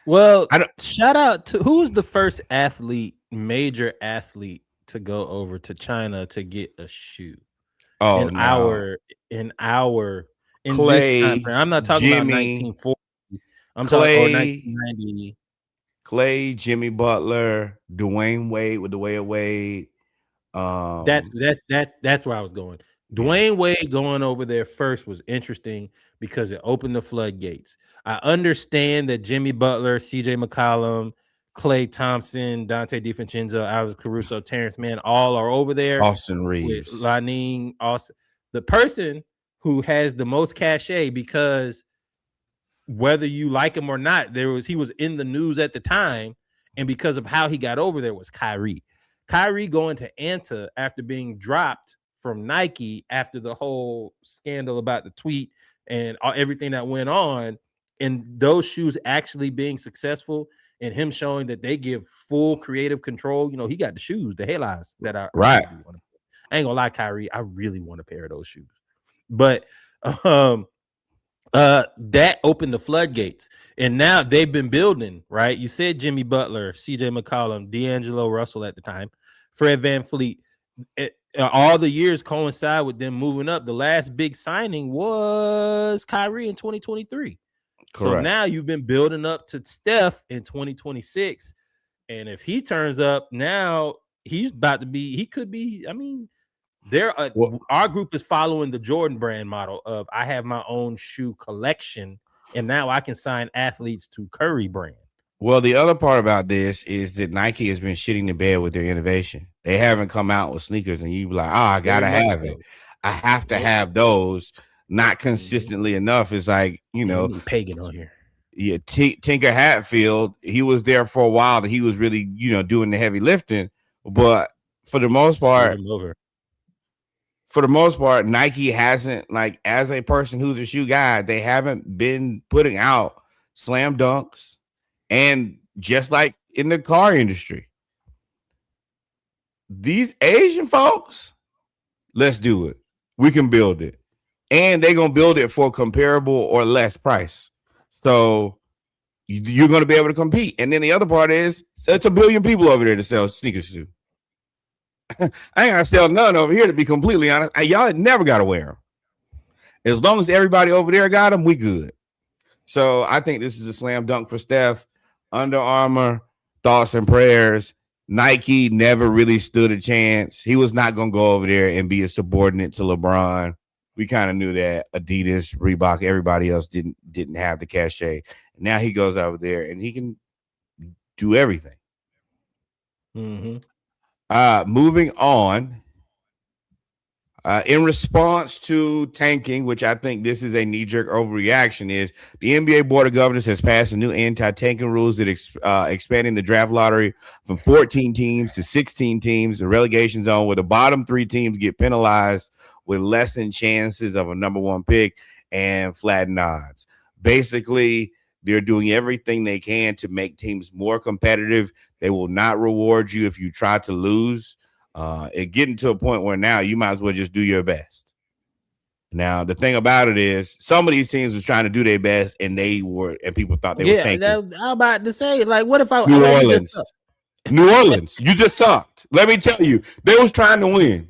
Well, shout out to who's the first major athlete to go over to China to get a shoe. Oh, in our Clay, this time frame. I'm not talking about 1940. I'm talking 1990. Clay, Jimmy Butler, Dwayne Wade with the way of Wade. That's where I was going. Dwayne Wade going over there first was interesting because it opened the floodgates. I understand that Jimmy Butler, CJ McCollum, Klay Thompson, Dante DiVincenzo, Alex Caruso, Terrence Mann, all are over there. Austin Reeves, with Li Ning, Austin. The person who has the most cachet, because whether you like him or not, he was in the news at the time, and because of how he got over there was Kyrie. Kyrie going to Anta after being dropped from Nike after the whole scandal about the tweet and everything that went on, and those shoes actually being successful and him showing that they give full creative control. You know, he got the shoes, the Halos that I right. Really want. I ain't gonna lie, Kyrie, I really want a pair of those shoes. But that opened the floodgates, and now they've been building, right? You said Jimmy Butler, CJ McCollum, D'Angelo Russell at the time, Fred VanVleet. All the years coincide with them moving up. The last big signing was Kyrie in 2023. Correct. So now you've been building up to Steph in 2026. And if he turns up now, he could be, I mean, our group is following the Jordan brand model of I have my own shoe collection, and now I can sign athletes to Curry brand. Well, the other part about this is that Nike has been shitting the bed with their innovation. They haven't come out with sneakers, and you be like, I gotta have it. I have to have those. Not consistently enough. It's like, you know, pagan on here. Yeah, Tinker Hatfield, he was there for a while, and he was really, you know, doing the heavy lifting. But for the most part, Nike hasn't, like, as a person who's a shoe guy, they haven't been putting out slam dunks. And just like in the car industry, these Asian folks, let's do it. We can build it. And they're going to build it for comparable or less price. So you're going to be able to compete. And then the other part is it's 1 billion people over there to sell sneakers to. I ain't gonna sell none over here, to be completely honest. Y'all never got to wear them. As long as everybody over there got them, we good. So I think this is a slam dunk for Steph. Under Armour, thoughts and prayers. Nike never really stood a chance. He was not going to go over there and be a subordinate to LeBron. We kind of knew that. Adidas, Reebok, everybody else didn't have the cachet. Now he goes over there and he can do everything. Mm-hmm. Moving on. In response to tanking, which I think this is a knee-jerk overreaction, is the NBA Board of Governors has passed a new anti-tanking rules that expanding the draft lottery from 14 teams to 16 teams, the relegation zone where the bottom 3 teams get penalized with lessened chances of a number 1 pick and flattened odds. Basically, they're doing everything they can to make teams more competitive. They will not reward you if you try to lose. It getting to a point where now you might as well just do your best. Now, the thing about it is some of these teams was trying to do their best and people thought they was tanking. I'm about to say, like, what if New Orleans, you just sucked. Let me tell you, they was trying to win.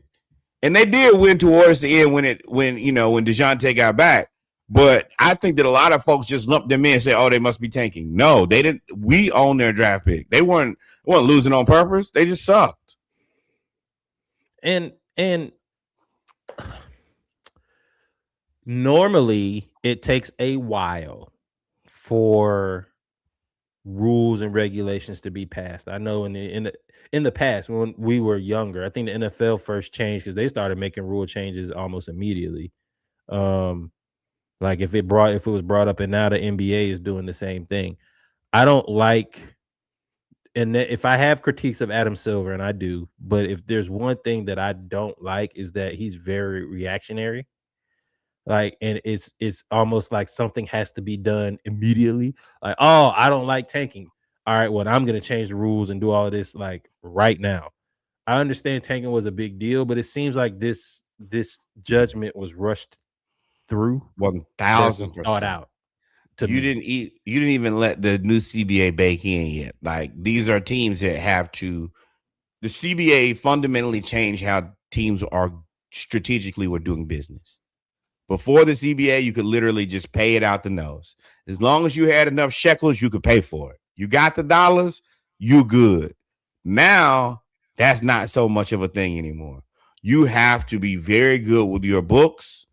And they did win towards the end when DeJounte got back. But I think that a lot of folks just lumped them in and said, oh, they must be tanking. No, they didn't. We own their draft pick. They weren't losing on purpose. They just sucked. And normally it takes a while for rules and regulations to be passed. I know in the past when we were younger, I think the NFL first changed because they started making rule changes almost immediately. Like if it was brought up, and now the NBA is doing the same thing. I don't like. And if I have critiques of Adam Silver, and I do, but if there's one thing that I don't like is that he's very reactionary. Like, and it's almost like something has to be done immediately. Like, oh, I don't like tanking. All right, well, I'm going to change the rules and do all of this like right now. I understand tanking was a big deal, but it seems like this judgment was rushed through. 1,000% thought out. You didn't even let the new CBA bake in yet. Like, these are teams that have to. The CBA fundamentally changed how teams are strategically were doing business. Before the CBA, you could literally just pay it out the nose. As long as you had enough shekels, you could pay for it. You got the dollars, you good. Now, that's not so much of a thing anymore. You have to be very good with your books.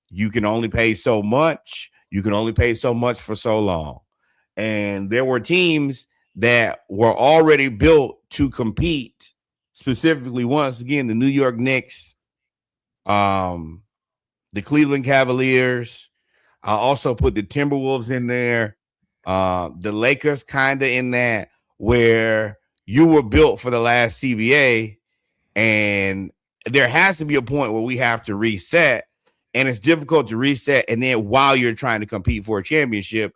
You can only pay so much. You can only pay so much for so long. And there were teams that were already built to compete, specifically, once again, the New York Knicks, the Cleveland Cavaliers. I also put the Timberwolves in there. The Lakers kind of in that, where you were built for the last CBA, and there has to be a point where we have to reset. And it's difficult to reset. And then while you're trying to compete for a championship,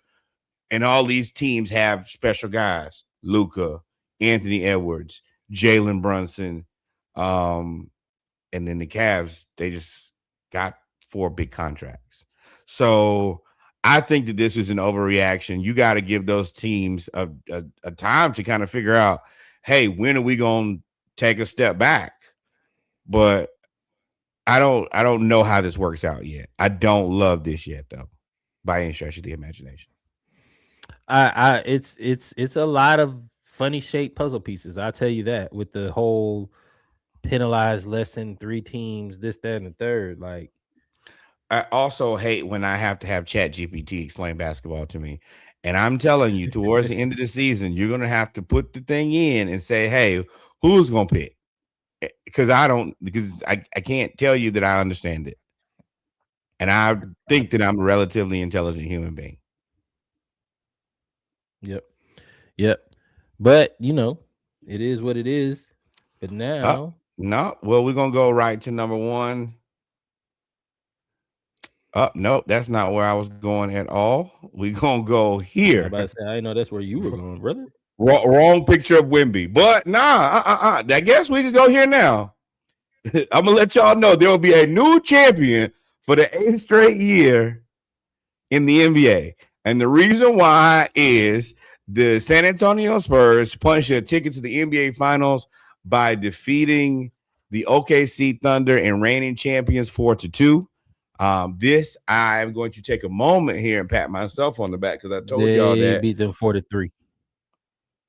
and all these teams have special guys, Luka, Anthony Edwards, Jalen Brunson, and then the Cavs, they just got 4 big contracts. So I think that this is an overreaction. You got to give those teams a time to kind of figure out, hey, when are we going to take a step back? But I don't know how this works out yet. I don't love this yet, though, by any stretch of the imagination. It's a lot of funny shaped puzzle pieces. I'll tell you that, with the whole penalized less than 3 teams, this, that, and the third. Like, I also hate when I have to have ChatGPT explain basketball to me. And I'm telling you, towards the end of the season, you're going to have to put the thing in and say, hey, who's going to pick? Because I can't tell you that I understand it. And I think that I'm a relatively intelligent human being. Yep. But, it is what it is. But now. No. Well, we're going to go right to number 1. No, that's not where I was going at all. We're going to go here. I'm about to say, I know that's where you were going, brother. Wrong picture of Wemby. But I guess we can go here now. I'm going to let y'all know there will be a new champion for the 8th straight year in the NBA. And the reason why is The San Antonio Spurs punched a ticket to the NBA Finals by defeating the OKC Thunder and reigning champions 4-2. This I'm going to take a moment here and pat myself on the back because I told y'all that they beat them 4-3.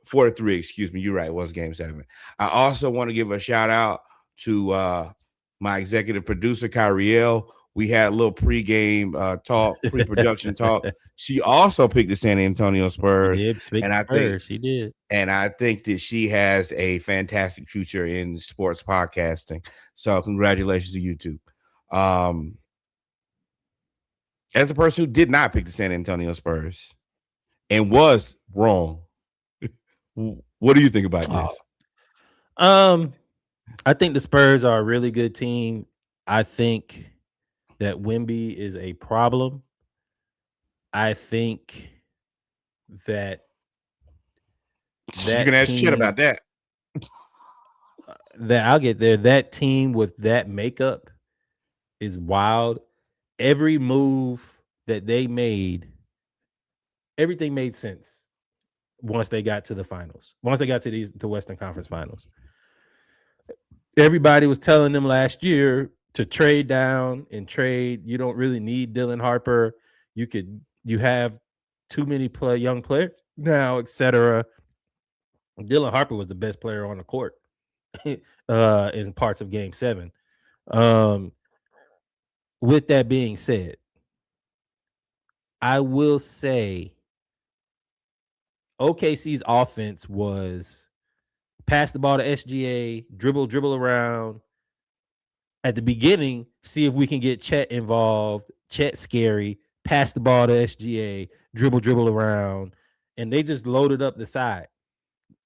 4-3, excuse me. You're right. It was game 7. I also want to give a shout out to my executive producer, Kyrielle. We had a little pre-game talk, pre-production talk. She also picked the San Antonio Spurs. She did. And I think that she has a fantastic future in sports podcasting. So congratulations to you two. As a person who did not pick the San Antonio Spurs and was wrong, what do you think about this? I think the Spurs are a really good team. I think that Wemby is a problem. I think that you can ask shit about that. That I'll get there. That team with that makeup is wild. Every move that they made, everything made sense once they got to the finals. Once they got to the Western Conference Finals. Everybody was telling them last year to trade down and trade. You don't really need Dylan Harper. You have too many young players now, etc. Dylan Harper was the best player on the court in parts of Game 7. With that being said, I will say OKC's offense was pass the ball to SGA, dribble around. At the beginning, see if we can get Chet involved. Chet scary, pass the ball to SGA, dribble around, and they just loaded up the side.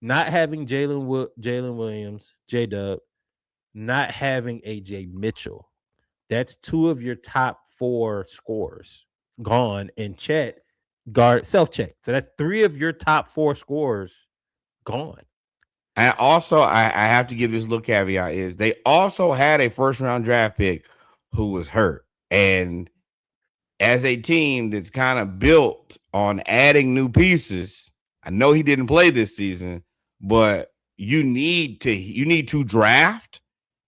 Not having Jalen Williams, J-Dub, not having AJ Mitchell. That's 2 of your top 4 scorers gone, and Chet guard self-check. So that's 3 of your top 4 scorers gone. And also, I have to give this little caveat is they also had a first-round draft pick who was hurt. And as a team that's kind of built on adding new pieces, I know he didn't play this season, but you need to draft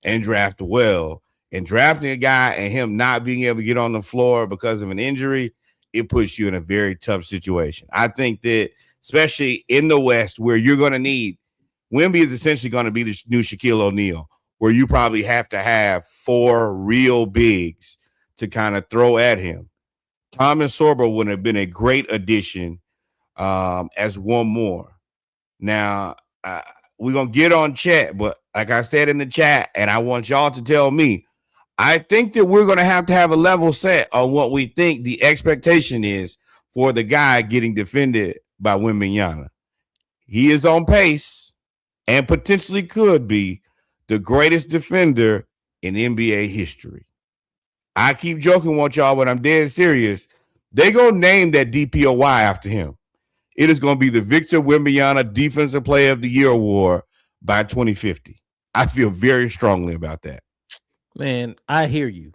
and draft well. And drafting a guy and him not being able to get on the floor because of an injury, it puts you in a very tough situation. I think that especially in the West where you're going to need Wemby is essentially going to be the new Shaquille O'Neal, where you probably have to have 4 real bigs to kind of throw at him. Thomas Sorbo would have been a great addition as one more. Now, we're going to get on chat, but like I said in the chat, and I want y'all to tell me, I think that we're going to have a level set on what we think the expectation is for the guy getting defended by Wembanyama. He is on pace and potentially could be the greatest defender in NBA history. I keep joking with y'all, but I'm dead serious. They're going to name that DPOY after him. It is going to be the Victor Wembanyama Defensive Player of the Year award by 2050. I feel very strongly about that. Man, I hear you.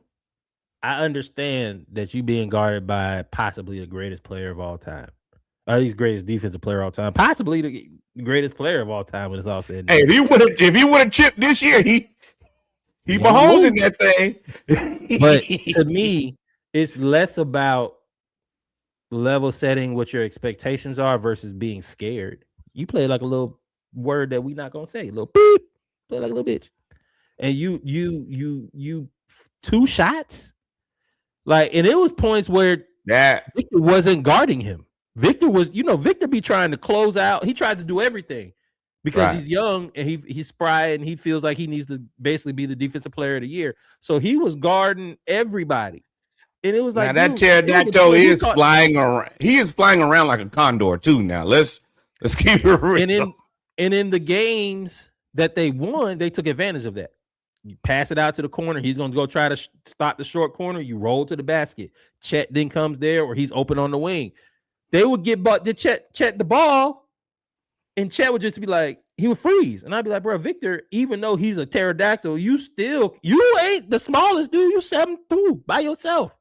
I understand that you being guarded by possibly the greatest player of all time. Or at least greatest defensive player of all time. Possibly the greatest player of all time when it's all said and done. Hey, if he would have chipped this year, he Mahomes in that thing. But to me, it's less about level setting what your expectations are versus being scared. You play like a little word that we're not gonna say, a little beep, play like a little bitch. And you 2 shots. Like, and it was points where Victor wasn't guarding him. Victor was, Victor be trying to close out. He tried to do everything because he's young and he's spry and he feels like he needs to basically be the defensive player of the year. So he was guarding everybody. And it was like, now that pterodactyl is flying around. He is flying around like a condor too. Now let's keep it real. And in the games that they won, they took advantage of that. You pass it out to the corner. He's going to go try to stop the short corner. You roll to the basket. Chet then comes there, or he's open on the wing. They would get Chet the ball, and Chet would just be like, he would freeze. And I'd be like, bro, Victor, even though he's a pterodactyl, you ain't the smallest dude. You 7'2" by yourself.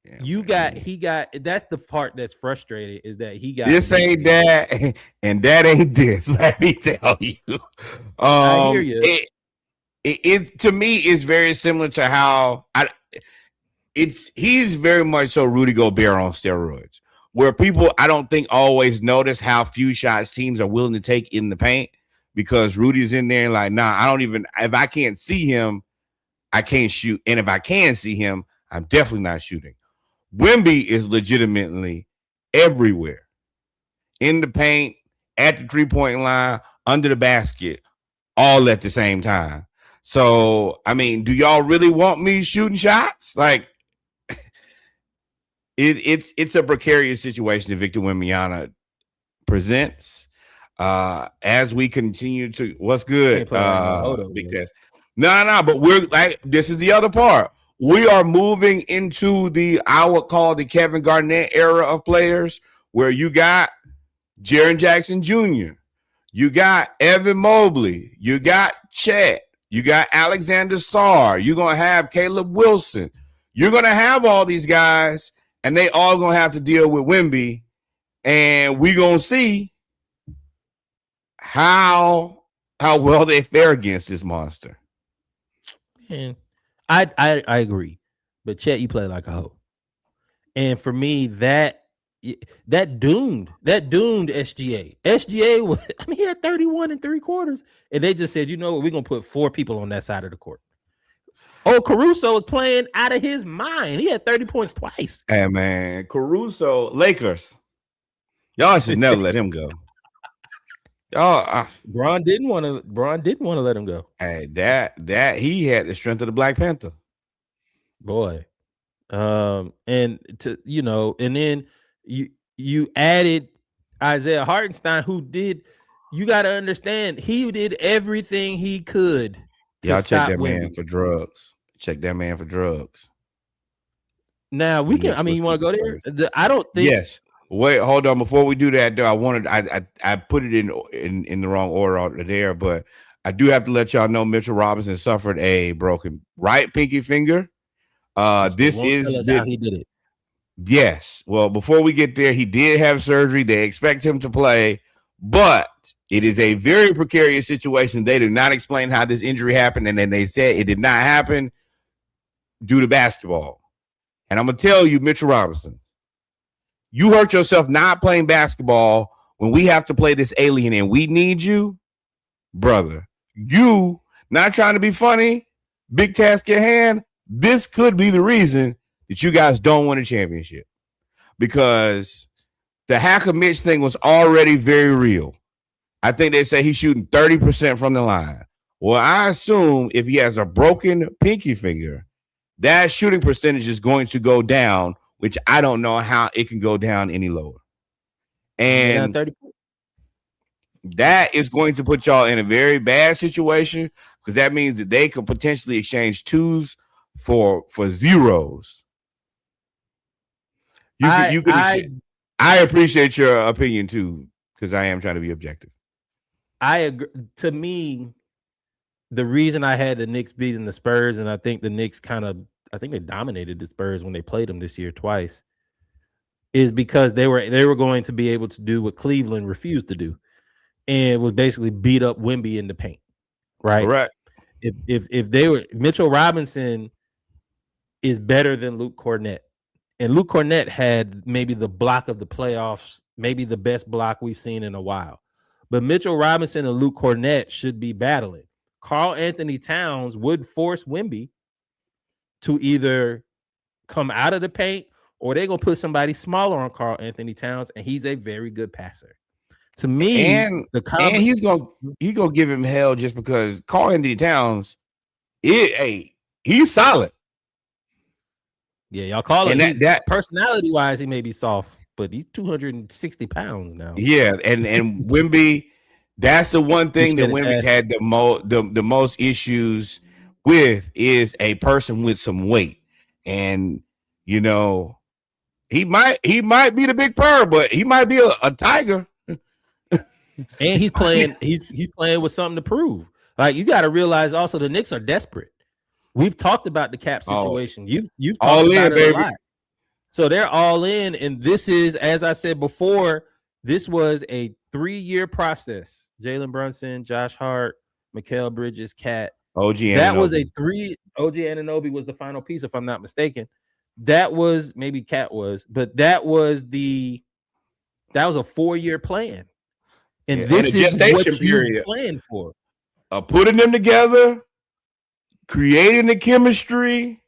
That's the part that's frustrating is that he got this ain't that and that ain't this. Let me tell you. I hear you. It to me is very similar to how he's very much so Rudy Gobert on steroids, where people I don't think always notice how few shots teams are willing to take in the paint because Rudy's in there and like, nah, I don't even if I can't see him, I can't shoot. And if I can see him, I'm definitely not shooting. Wemby is legitimately everywhere. In the paint, at the 3-point line, under the basket, all at the same time. So, I mean, do y'all really want me shooting shots? Like, it's a precarious situation that Victor Wembanyama presents. As we continue to, what's good? Big test. No, but we're like, this is the other part. We are moving into I would call the Kevin Garnett era of players where you got Jaren Jackson Jr., you got Evan Mobley, you got Chet, you got Alexander Sarr, you're going to have Caleb Wilson. You're going to have all these guys, and they all going to have to deal with Wemby, and we're going to see how well they fare against this monster. Man. I agree, but Chet, you play like a hoe, and for me that doomed SGA. SGA was, he had 31 and 3/4, and they just said, you know what, we're gonna put 4 people on that side of the court. Oh, Caruso was playing out of his mind. He had 30 points twice. Hey man, Caruso, Lakers, y'all should never let him go. Bron didn't want to let him go. Hey, that he had the strength of the Black Panther, boy. And to and then you added Isaiah Hartenstein, who did. You got to understand, he did everything he could. Y'all check that man for drugs. Check that man for drugs. Now we can. I mean, you want to go there? I don't think. Yes. Wait, hold on. Before we do that, though, I put it in the wrong order there, but I do have to let y'all know Mitchell Robinson suffered a broken right pinky finger. This is how he did it. Yes. Well, before we get there, he did have surgery. They expect him to play, but it is a very precarious situation. They did not explain how this injury happened, and then they said it did not happen due to basketball. And I'm gonna tell you, Mitchell Robinson, you hurt yourself not playing basketball when we have to play this alien and we need you, brother. You not trying to be funny, big task at hand. This could be the reason that you guys don't win a championship, because the Hacker Mitch thing was already very real. I think they say he's shooting 30% from the line. Well, I assume if he has a broken pinky finger, that shooting percentage is going to go down, which I don't know how it can go down any lower. And that is going to put y'all in a very bad situation, because that means that they could potentially exchange 2s for 0s. I appreciate your opinion too, because I am trying to be objective. I agree. To me, the reason I had the Knicks beating the Spurs, and I think the Knicks I think they dominated the Spurs when they played them this year twice, is because they were going to be able to do what Cleveland refused to do, and was basically beat up Wemby in the paint. Right. Correct. If they were, Mitchell Robinson is better than Luke Cornett, and Luke Cornett had maybe the block of the playoffs, maybe the best block we've seen in a while. But Mitchell Robinson and Luke Cornett should be battling. Karl Anthony Towns would force Wemby to either come out of the paint, or they're going to put somebody smaller on Karl Anthony Towns, and he's a very good passer. To me, and he's going to give him hell just because Karl Anthony Towns, he's solid. Yeah, y'all call him that personality-wise, he may be soft, but he's 260 pounds now. Yeah, and Wemby, that's the one thing that Wemby's had the most issues with, is a person with some weight. And he might be the big purr, but he might be a tiger. And he's playing with something to prove. Like, you got to realize also the Knicks are desperate. We've talked about the cap situation. You've talked about it a lot. So they're all in, and this is, as I said before, this was a 3-year process. Jalen Brunson, Josh Hart, Mikal Bridges, Cat. OG That was Anunoby. OG Anunoby was the final piece, if I'm not mistaken. That was, maybe Cat was, but that was a 4-year plan. And this is what you planned for. Putting them together, creating the chemistry,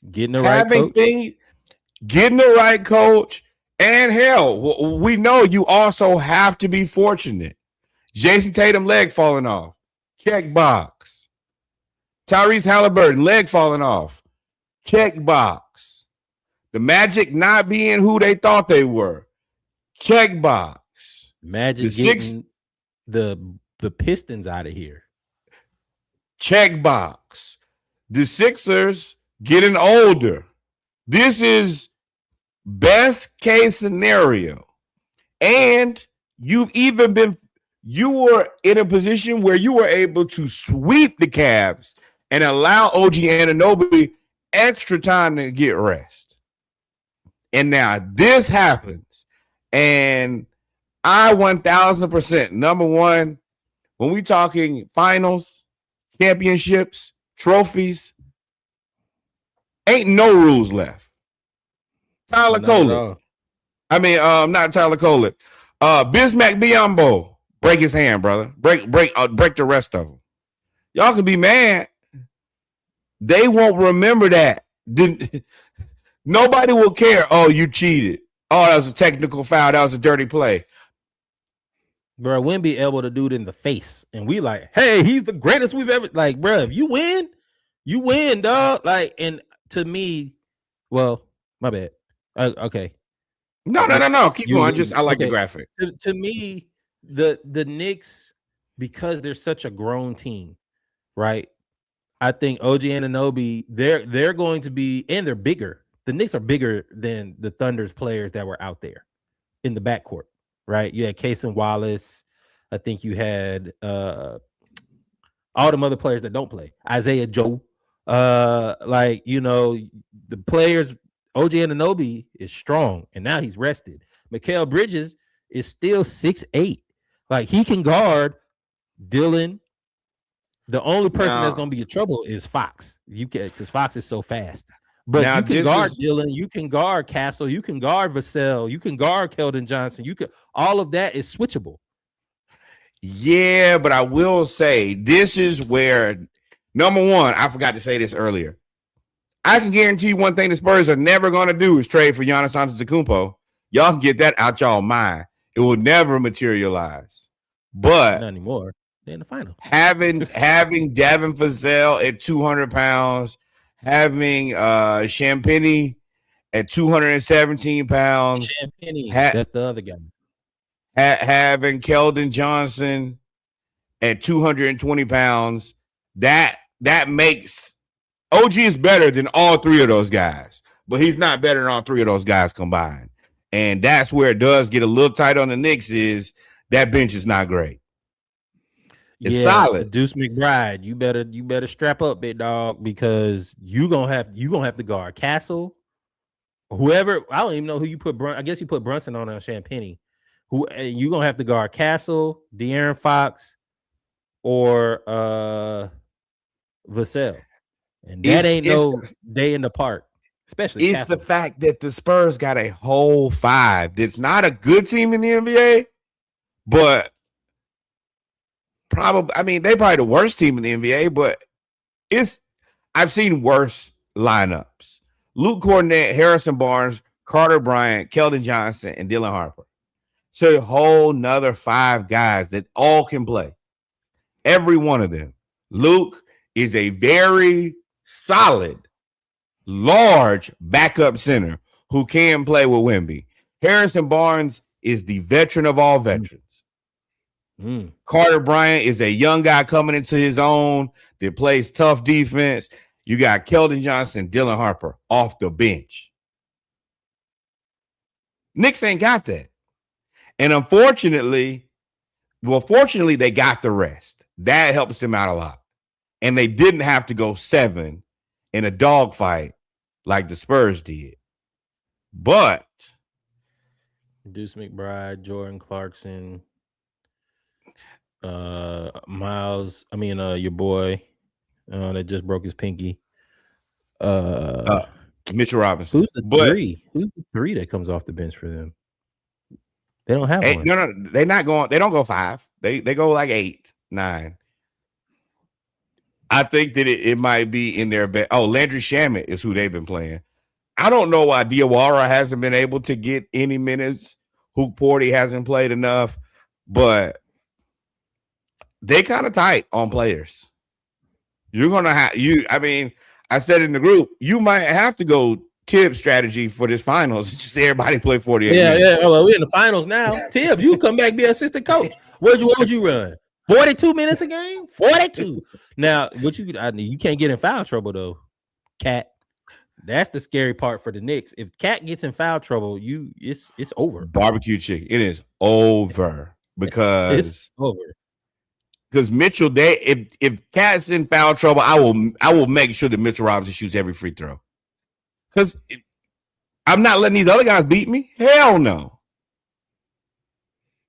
getting the right coach. Getting the right coach. And hell, we know you also have to be fortunate. Jason Tatum leg falling off. Check box. Tyrese Halliburton leg falling off. Check box. The Magic not being who they thought they were. Check box. Magic getting the Pistons out of here. Check box. The Sixers getting older. This is best case scenario. And you were in a position where you were able to sweep the Cavs and allow OG Anunoby extra time to get rest. And now this happens. And I 1000%, number one, when we talking finals, championships, trophies, ain't no rules left. Tyler Kolek. I mean, not Tyler Kolek. Bismack Biyombo. Break his hand, brother. Break the rest of them. Y'all can be mad. They won't remember that. Nobody will care. Oh, you cheated. Oh, that was a technical foul. That was a dirty play. Bro, Wemby able to do it in the face. And we like, hey, he's the greatest we've ever. Like, bro, if you win, dog. Like, and to me, well, my bad. Okay. No. Keep going. I like the graphic. To me, the Knicks, because they're such a grown team, right? I think OG Anunoby, they're going to be, and they're bigger. The Knicks are bigger than the Thunder's players that were out there in the backcourt, right? You had Karson Wallace. I think you had all them other players that don't play. Isaiah Joe. The players, OG Anunoby is strong, and now he's rested. Mikal Bridges is still 6'8". Like, he can guard Dylan. The only person that's going to be in trouble is Fox. Because Fox is so fast. But now, you can guard Dylan, you can guard Castle, you can guard Vassell, you can guard Keldon Johnson. All of that is switchable. Yeah, but I will say this is where, number one, I forgot to say this earlier. I can guarantee you one thing the Spurs are never going to do is trade for Giannis Antetokounmpo. Y'all can get that out y'all mind. It will never materialize. But not anymore. They're in the final. Having Devin Vassell at 200 pounds, having Champagnie at 217 pounds. Champagnie, that's the other guy. Having Keldon Johnson at 220 pounds, that makes OG is better than all three of those guys, but he's not better than all three of those guys combined. And that's where it does get a little tight on the Knicks, is that bench is not great. It's solid. Deuce McBride, you better strap up, big dog, because you gonna have to guard Castle, whoever. I don't even know who you put. I guess you put Brunson on Champagnie. Who you gonna have to guard? Castle, De'Aaron Fox, or Vassell, and that ain't no day in the park. Especially it's Castle. The fact that the Spurs got a whole five. That's not a good team in the NBA, but. They probably the worst team in the NBA, but I've seen worse lineups. Luke Cornett, Harrison Barnes, Carter Bryant, Keldon Johnson, and Dylan Harper. So a whole nother five guys that all can play. Every one of them. Luke is a very solid, large backup center who can play with Wemby. Harrison Barnes is the veteran of all veterans. Carter Bryant is a young guy coming into his own that plays tough defense. You got Keldon Johnson, Dylan Harper off the bench. Knicks ain't got that. And fortunately, they got the rest. That helps them out a lot. And they didn't have to go 7 in a dogfight like the Spurs did. But Deuce McBride, Jordan Clarkson, Myles. I mean, your boy that just broke his pinky. Mitchell Robinson. Who's the three? Who's the three that comes off the bench for them? They don't have one. No, they're not going. They don't go 5. They go like 8, 9. I think that it might be in their bed. Oh, Landry Shamet is who they've been playing. I don't know why Diawara hasn't been able to get any minutes. Hoop Porty hasn't played enough, but they kind of tight on players. You're gonna have I mean, I said in the group, you might have to go Tibbs strategy for this finals. Just everybody play 48 minutes. Yeah. Oh, well, we're in the finals now. Tibbs, you come back, be assistant coach. What would you run? 42 minutes a game? 42. Now, you can't get in foul trouble though, Cat. That's the scary part for the Knicks. If Cat gets in foul trouble, it's over. Barbecue chicken. It is over because it's over. Because Mitchell, if Cat's in foul trouble, I will make sure that Mitchell Robinson shoots every free throw. Because I'm not letting these other guys beat me. Hell no.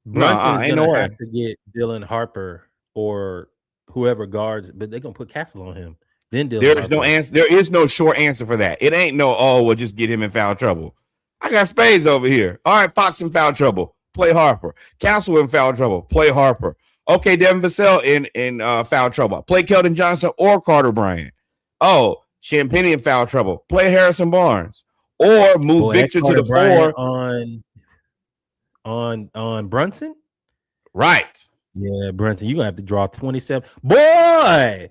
Brunson's ain't gonna have to get Dylan Harper or whoever guards, but they're gonna put Castle on him. Then Dylan there is no answer. There is no short answer for that. It ain't we'll just get him in foul trouble. I got Spades over here. All right, Fox in foul trouble. Play Harper. Castle in foul trouble. Play Harper. Okay, Devin Vassell in foul trouble. Play Keldon Johnson or Carter Bryant. Oh, Champagne in foul trouble. Play Harrison Barnes. Or move Victor to the Bryant 4 on Brunson. Right. Yeah, Brunson, you're gonna have to draw 27. Boy,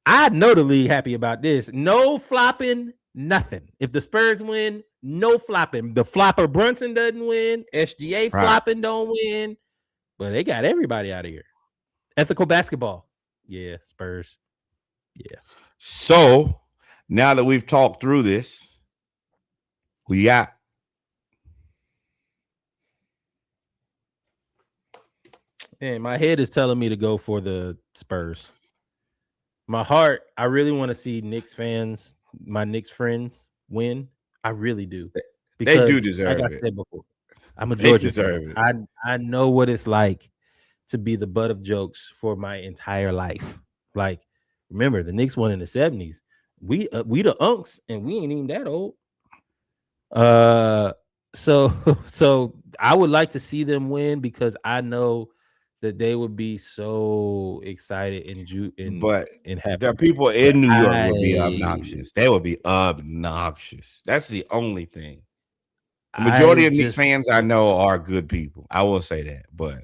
I know the league happy about this. No flopping, nothing. If the Spurs win, no flopping. The flopper Brunson doesn't win. SGA flopping don't win. But they got everybody out of here. Ethical basketball. Yeah, Spurs. Yeah. So now that we've talked through this, who you got? Man, my head is telling me to go for the Spurs. My heart, I really want to see Knicks fans, my Knicks friends, win. I really do. Because, they do deserve like I said before, I'm a Georgia fan. I know what it's like to be the butt of jokes for my entire life. Like, remember, the Knicks won in the 70s. We the unks, and we ain't even that old. So I would like to see them win because I know that they would be so excited and happy. The people in New York would be obnoxious. They would be obnoxious. That's the only thing. The majority of Knicks fans I know are good people. I will say that. But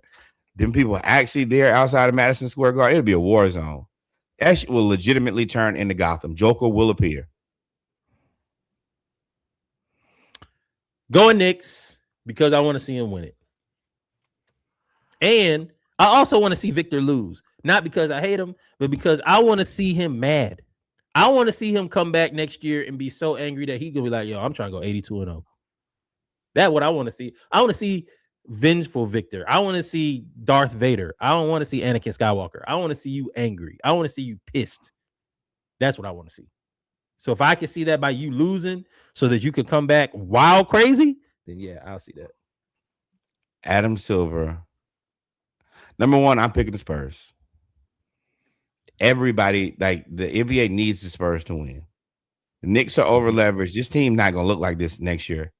them people actually there outside of Madison Square Garden, it'll be a war zone. That shit will legitimately turn into Gotham. Joker will appear. Going Knicks because I want to see him win it. And I also want to see Victor lose. Not because I hate him, but because I want to see him mad. I want to see him come back next year and be so angry that he could be like, yo, I'm trying to go 82-0. That's what I want to see. I want to see vengeful Victor. I want to see Darth Vader. I don't want to see Anakin Skywalker. I want to see you angry. I want to see you pissed. That's what I want to see. So if I can see that by you losing so that you can come back wild crazy, then yeah, I'll see that. Adam Silver. Number one, I'm picking the Spurs. Everybody, like the NBA needs the Spurs to win. The Knicks are over leveraged. This team not going to look like this next year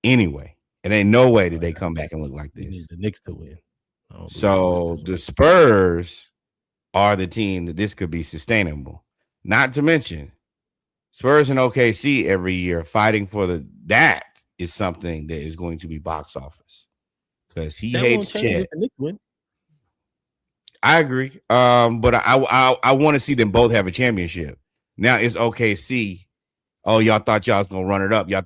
anyway. It ain't no way that they come back and look like this. Need the Knicks to win. So the Spurs are the team that this could be sustainable. Not to mention, Spurs and OKC every year fighting for that is something that is going to be box office because he hates Chet. I agree. But I want to see them both have a championship. Now it's OKC. Oh, y'all thought y'all was gonna run it up. You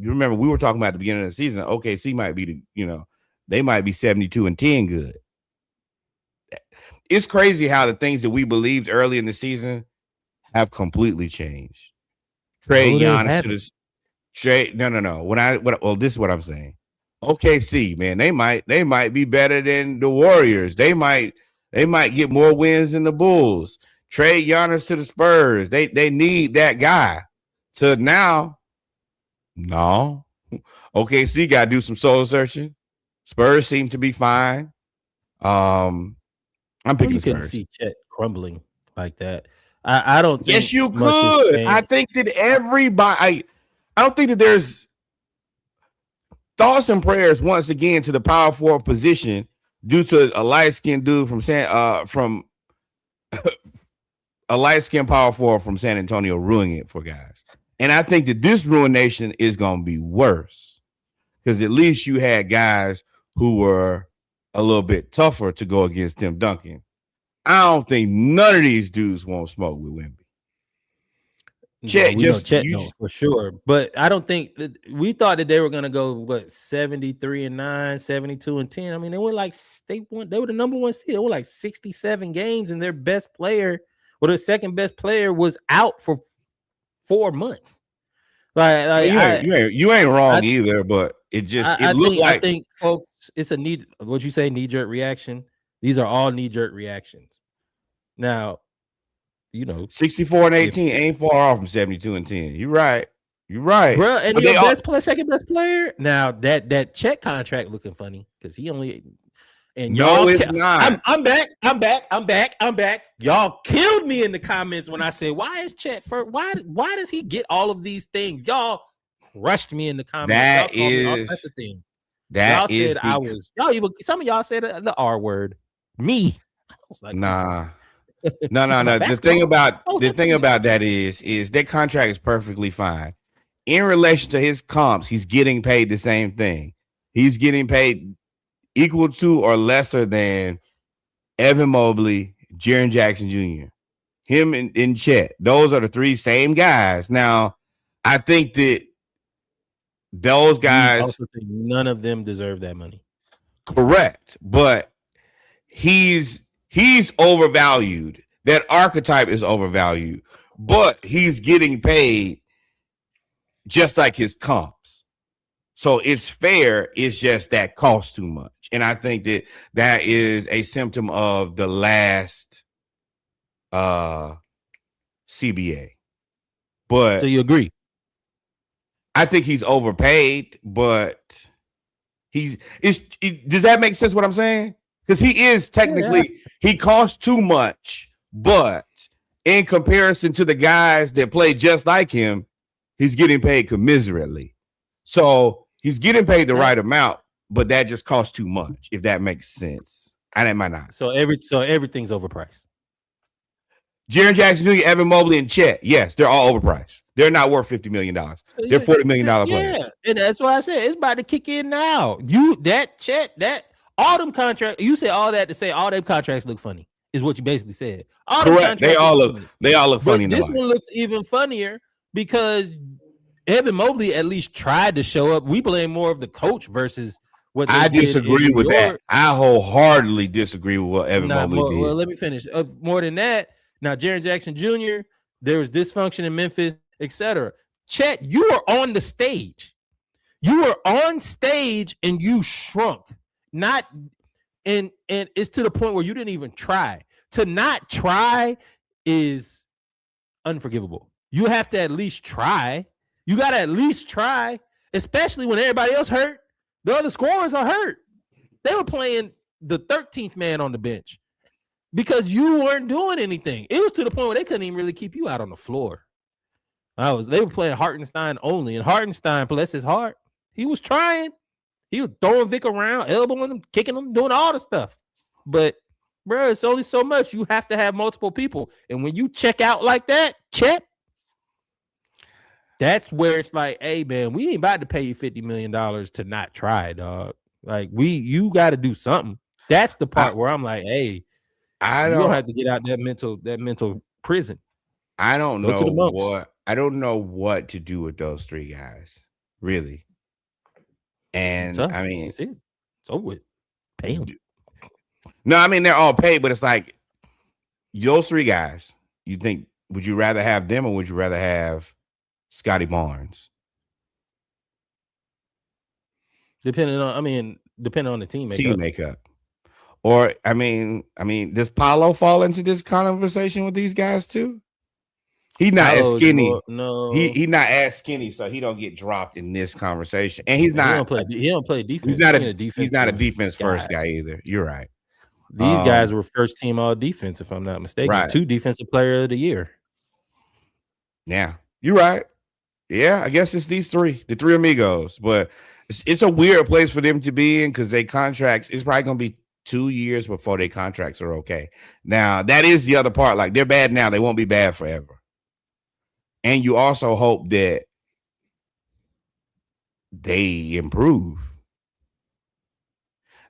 remember we were talking about at the beginning of the season. OKC might be they might be 72-10 good. It's crazy how the things that we believed early in the season have completely changed. Trade Giannis to this trade. No. This is what I'm saying. OKC, man, they might be better than the Warriors. They might get more wins than the Bulls. Trade Giannis to the Spurs. They need that guy. To now, no. OKC got to do some soul searching. Spurs seem to be fine. I'm picking you Spurs. Couldn't see Chet crumbling like that. I don't think. Yes, you could. I think that everybody. I don't think that there's thoughts and prayers once again to the power forward position due to a light-skinned dude from a light-skinned power forward from San Antonio ruining it for guys. And I think that this ruination is going to be worse because at least you had guys who were a little bit tougher to go against Tim Duncan. I don't think none of these dudes won't smoke with Wemby. Chet no, for sure. But I don't think that we thought that they were going to go 73-9, 72-10. I mean, they were the number one seed. They were like 67 games, and their best player, their second best player, was out for 4 months. You ain't wrong either, but I think folks, it's a knee-jerk reaction. These are all knee-jerk reactions. Now, 64-18 ain't far off from 72-10. You're right, bro. And your second best player. Now that Chet contract looking funny because he only. And no, it's not. I'm back. Y'all killed me in the comments when I said, "Why is Chet first? Why does he get all of these things?" Y'all crushed me in the comments. Some of y'all said the R word. Me, I was like, nah. No. The thing about that is that contract is perfectly fine. In relation to his comps, he's getting paid the same thing. He's getting paid equal to or lesser than Evan Mobley, Jaren Jackson Jr., him and Chet. Those are the three same guys. Now, I think that those guys, also think none of them deserve that money. Correct, but he's overvalued. That archetype is overvalued, but he's getting paid just like his comps. So it's fair. It's just that costs too much. And I think that is a symptom of the last CBA. But so you agree? I think he's overpaid, but does that make sense what I'm saying? Because he is technically, he costs too much, but in comparison to the guys that play just like him, he's getting paid commiserately. So he's getting paid the right amount, but that just costs too much, if that makes sense. And it might not. So everything's overpriced. Jaren Jackson Jr., Evan Mobley, and Chet, yes, they're all overpriced. They're not worth $50 million. They're $40 million players. Yeah, and that's why I said it's about to kick in now. All them contracts, you said all that to say all them contracts look funny, is what you basically said. Correct. They all look funny. This one looks even funnier because Evan Mobley at least tried to show up. We blame more of the coach versus what I disagree with that. I wholeheartedly disagree with what Evan Mobley did. Well, let me finish. More than that, now Jaren Jackson Jr., there was dysfunction in Memphis, etc. Chet, you were on the stage. You were on stage and you shrunk. And it's to the point where you didn't even try. To not try is unforgivable. You have to at least try. You got to at least try, especially when everybody else hurt. The other scorers are hurt. They were playing the 13th man on the bench because you weren't doing anything. It was to the point where they couldn't even really keep you out on the floor. They were playing Hartenstein only, and Hartenstein, bless his heart, he was trying. He was throwing Vic around, elbowing him, kicking him, doing all the stuff. But, bro, it's only so much. You have to have multiple people. And when you check out like that, that's where it's like, hey, man, we ain't about to pay you $50 million to not try, dog. Like, you got to do something. That's the part where I'm like, hey, you don't have to get out that mental prison. I don't know what to do with those three guys, really. And I mean, it's over with. Pay them. No, I mean they're all paid, but it's like those three guys. You think would you rather have them or would you rather have Scotty Barnes? Depending on the team makeup. Or I mean, does Paolo fall into this conversation with these guys too? He's not as skinny. No, he not as skinny, so he don't get dropped in this conversation. And he's not. He don't play defense. He's not a defense first guy either. You're right. These guys were first team all defense, if I'm not mistaken. Right. 2 defensive player of the year. Yeah, you're right. Yeah, I guess it's these three, the three amigos. But it's a weird place for them to be in because they contracts. It's probably gonna be 2 years before their contracts are okay. Now that is the other part. Like they're bad now, they won't be bad forever. And you also hope that they improve.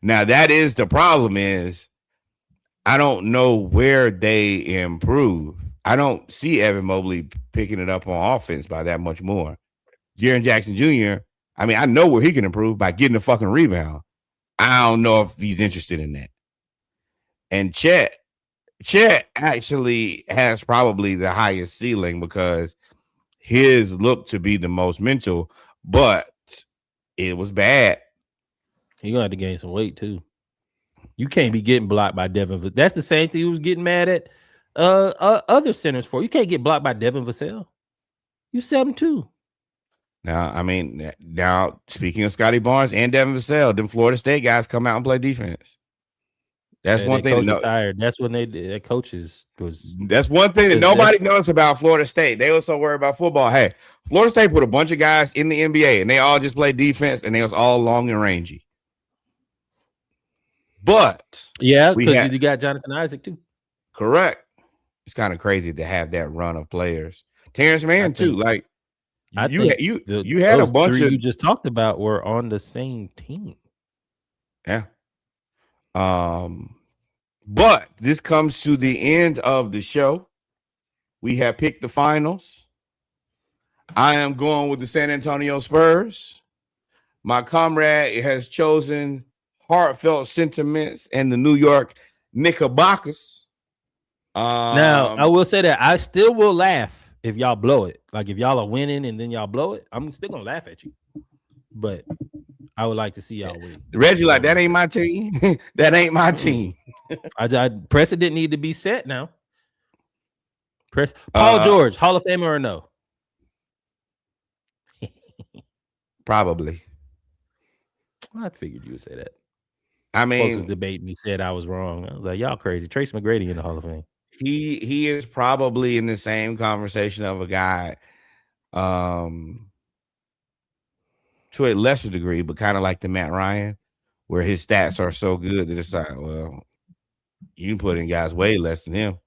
Now that is the problem is I don't know where they improve. I don't see Evan Mobley picking it up on offense by that much more. Jaren Jackson Jr., I mean, I know where he can improve by getting a fucking rebound. I don't know if he's interested in that. And Chet actually has probably the highest ceiling because his looked to be the most mental, but it was bad. He's going to have to gain some weight, too. You can't be getting blocked by Devin. That's the same thing he was getting mad at other centers for. You can't get blocked by Devin Vassell. You 7'2". Now, I mean, speaking of Scotty Barnes and Devin Vassell, them Florida State guys come out and play defense. That's one thing. That's when their coaches was. That's one thing that nobody knows about Florida State. They were so worried about football. Hey, Florida State put a bunch of guys in the NBA, and they all just play defense, and they was all long and rangy. But yeah, because you got Jonathan Isaac too. Correct. It's kind of crazy to have that run of players. Terrence Mann too. Like you had a bunch of you just talked about were on the same team. Yeah. But this comes to the end of the show. We have picked the finals. I am going with the San Antonio Spurs. My comrade has chosen Heartfelt Sentiments and the New York Knickerbockers. Now, I will say that I still will laugh if y'all blow it. Like if y'all are winning and then y'all blow it, I'm still gonna laugh at you. But I would like to see y'all win. Reggie, like that ain't my team. That ain't my team. Precedent need to be set now. Paul George, Hall of Famer or no? Probably. I figured you would say that. I mean, folks was debating me, said I was wrong. I was like, y'all crazy. Tracy McGrady in the Hall of Fame. He is probably in the same conversation of a guy, to a lesser degree, but kind of like the Matt Ryan, where his stats are so good that it's like, well, you can put in guys way less than him.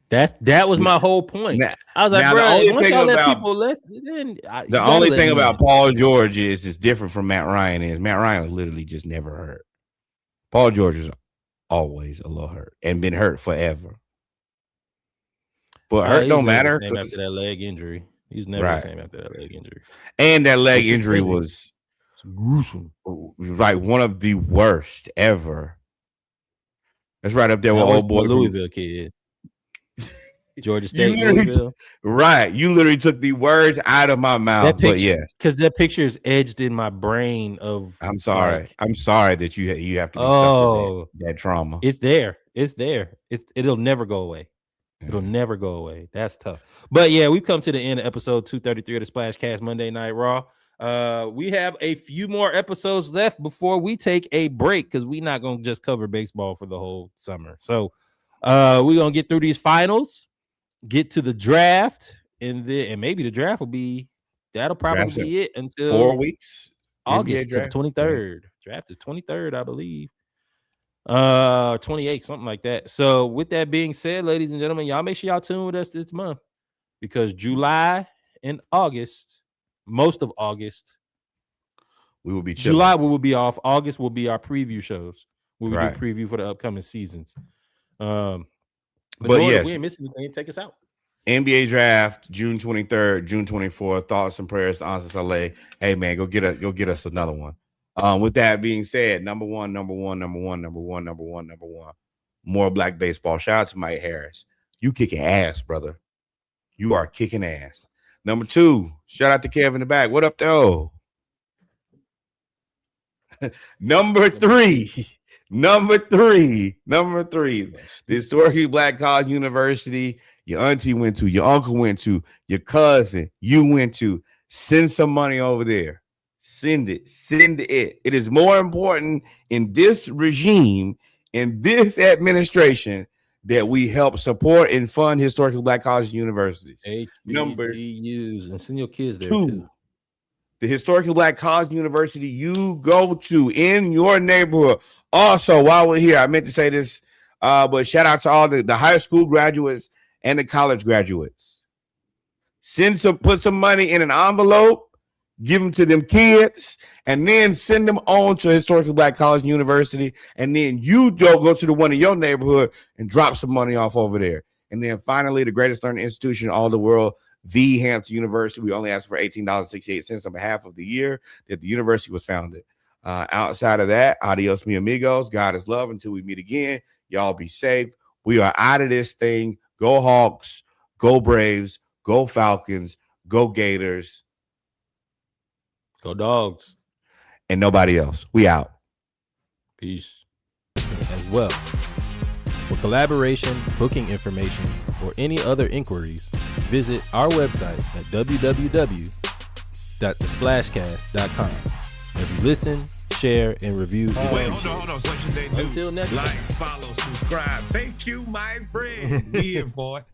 That was my whole point. I was like, bro, once y'all let people less, then the only thing about Paul George is it's different from Matt Ryan. Is Matt Ryan was literally just never hurt. Paul George is always a little hurt and been hurt forever. But hurt don't matter after that leg injury. He's never the same after that leg injury. And that leg injury was gruesome. Like one of the worst ever. That's right up there with old boy Louisville kid. Georgia State, Louisville. Right. You literally took the words out of my mouth. But yes. Because that picture is edged in my brain of I'm sorry. I'm sorry that you have to be stuck with that trauma. It's there. It'll never go away. It'll never go away. That's tough. But yeah, we've come to the end of episode 233 of the SplashCast Monday Night Raw. We have a few more episodes left before we take a break because we're not gonna just cover baseball for the whole summer. So we're gonna get through these finals. Get to the draft, and maybe the draft will be probably be it until 4 weeks. August 23rd. Draft is 23rd, I believe. 28, something like that. So with that being said, ladies and gentlemen, y'all make sure y'all tune with us this month because July and August, most of August, we will be chilling. July we will be off. August will be our preview shows. We will do preview for the upcoming seasons. But yes, we ain't missing anything. Take us out. NBA draft, June 23rd, June 24th. Thoughts and prayers to Ansa Saleh. Hey man, go get us another one. With that being said, number one. More black baseball. Shout out to Mike Harris. You kicking ass, brother. You are kicking ass. Number 2, shout out to Kev in the back. What up, though? Number 3. Number three, the historically black college university your auntie went to, your uncle went to, your cousin, you went to. Send some money over there. Send it. It is more important in this regime, in this administration, that we help support and fund historically black colleges and universities. HBCUs, and send your kids there too. The historically black college and university you go to in your neighborhood. Also, while we're here, I meant to say this, but shout out to all the high school graduates and the college graduates. Put some money in an envelope, give them to them kids, and then send them on to historically black college and university. And then you go to the one in your neighborhood and drop some money off over there. And then finally, the greatest learning institution in all the world, the Hampton University. We only asked for $18.68 on behalf of the year that the university was founded. Outside of that, adios, mi amigos. God is love. Until we meet again, y'all be safe. We are out of this thing. Go Hawks, go Braves, go Falcons, go Gators, go Dogs, and nobody else. We out. Peace. As well, for collaboration, booking information, or any other inquiries, visit our website at www.thesplashcast.com. Every listen, share, and review. Hold on. Until next time. Like, follow, subscribe. Thank you, my friend. Here for it.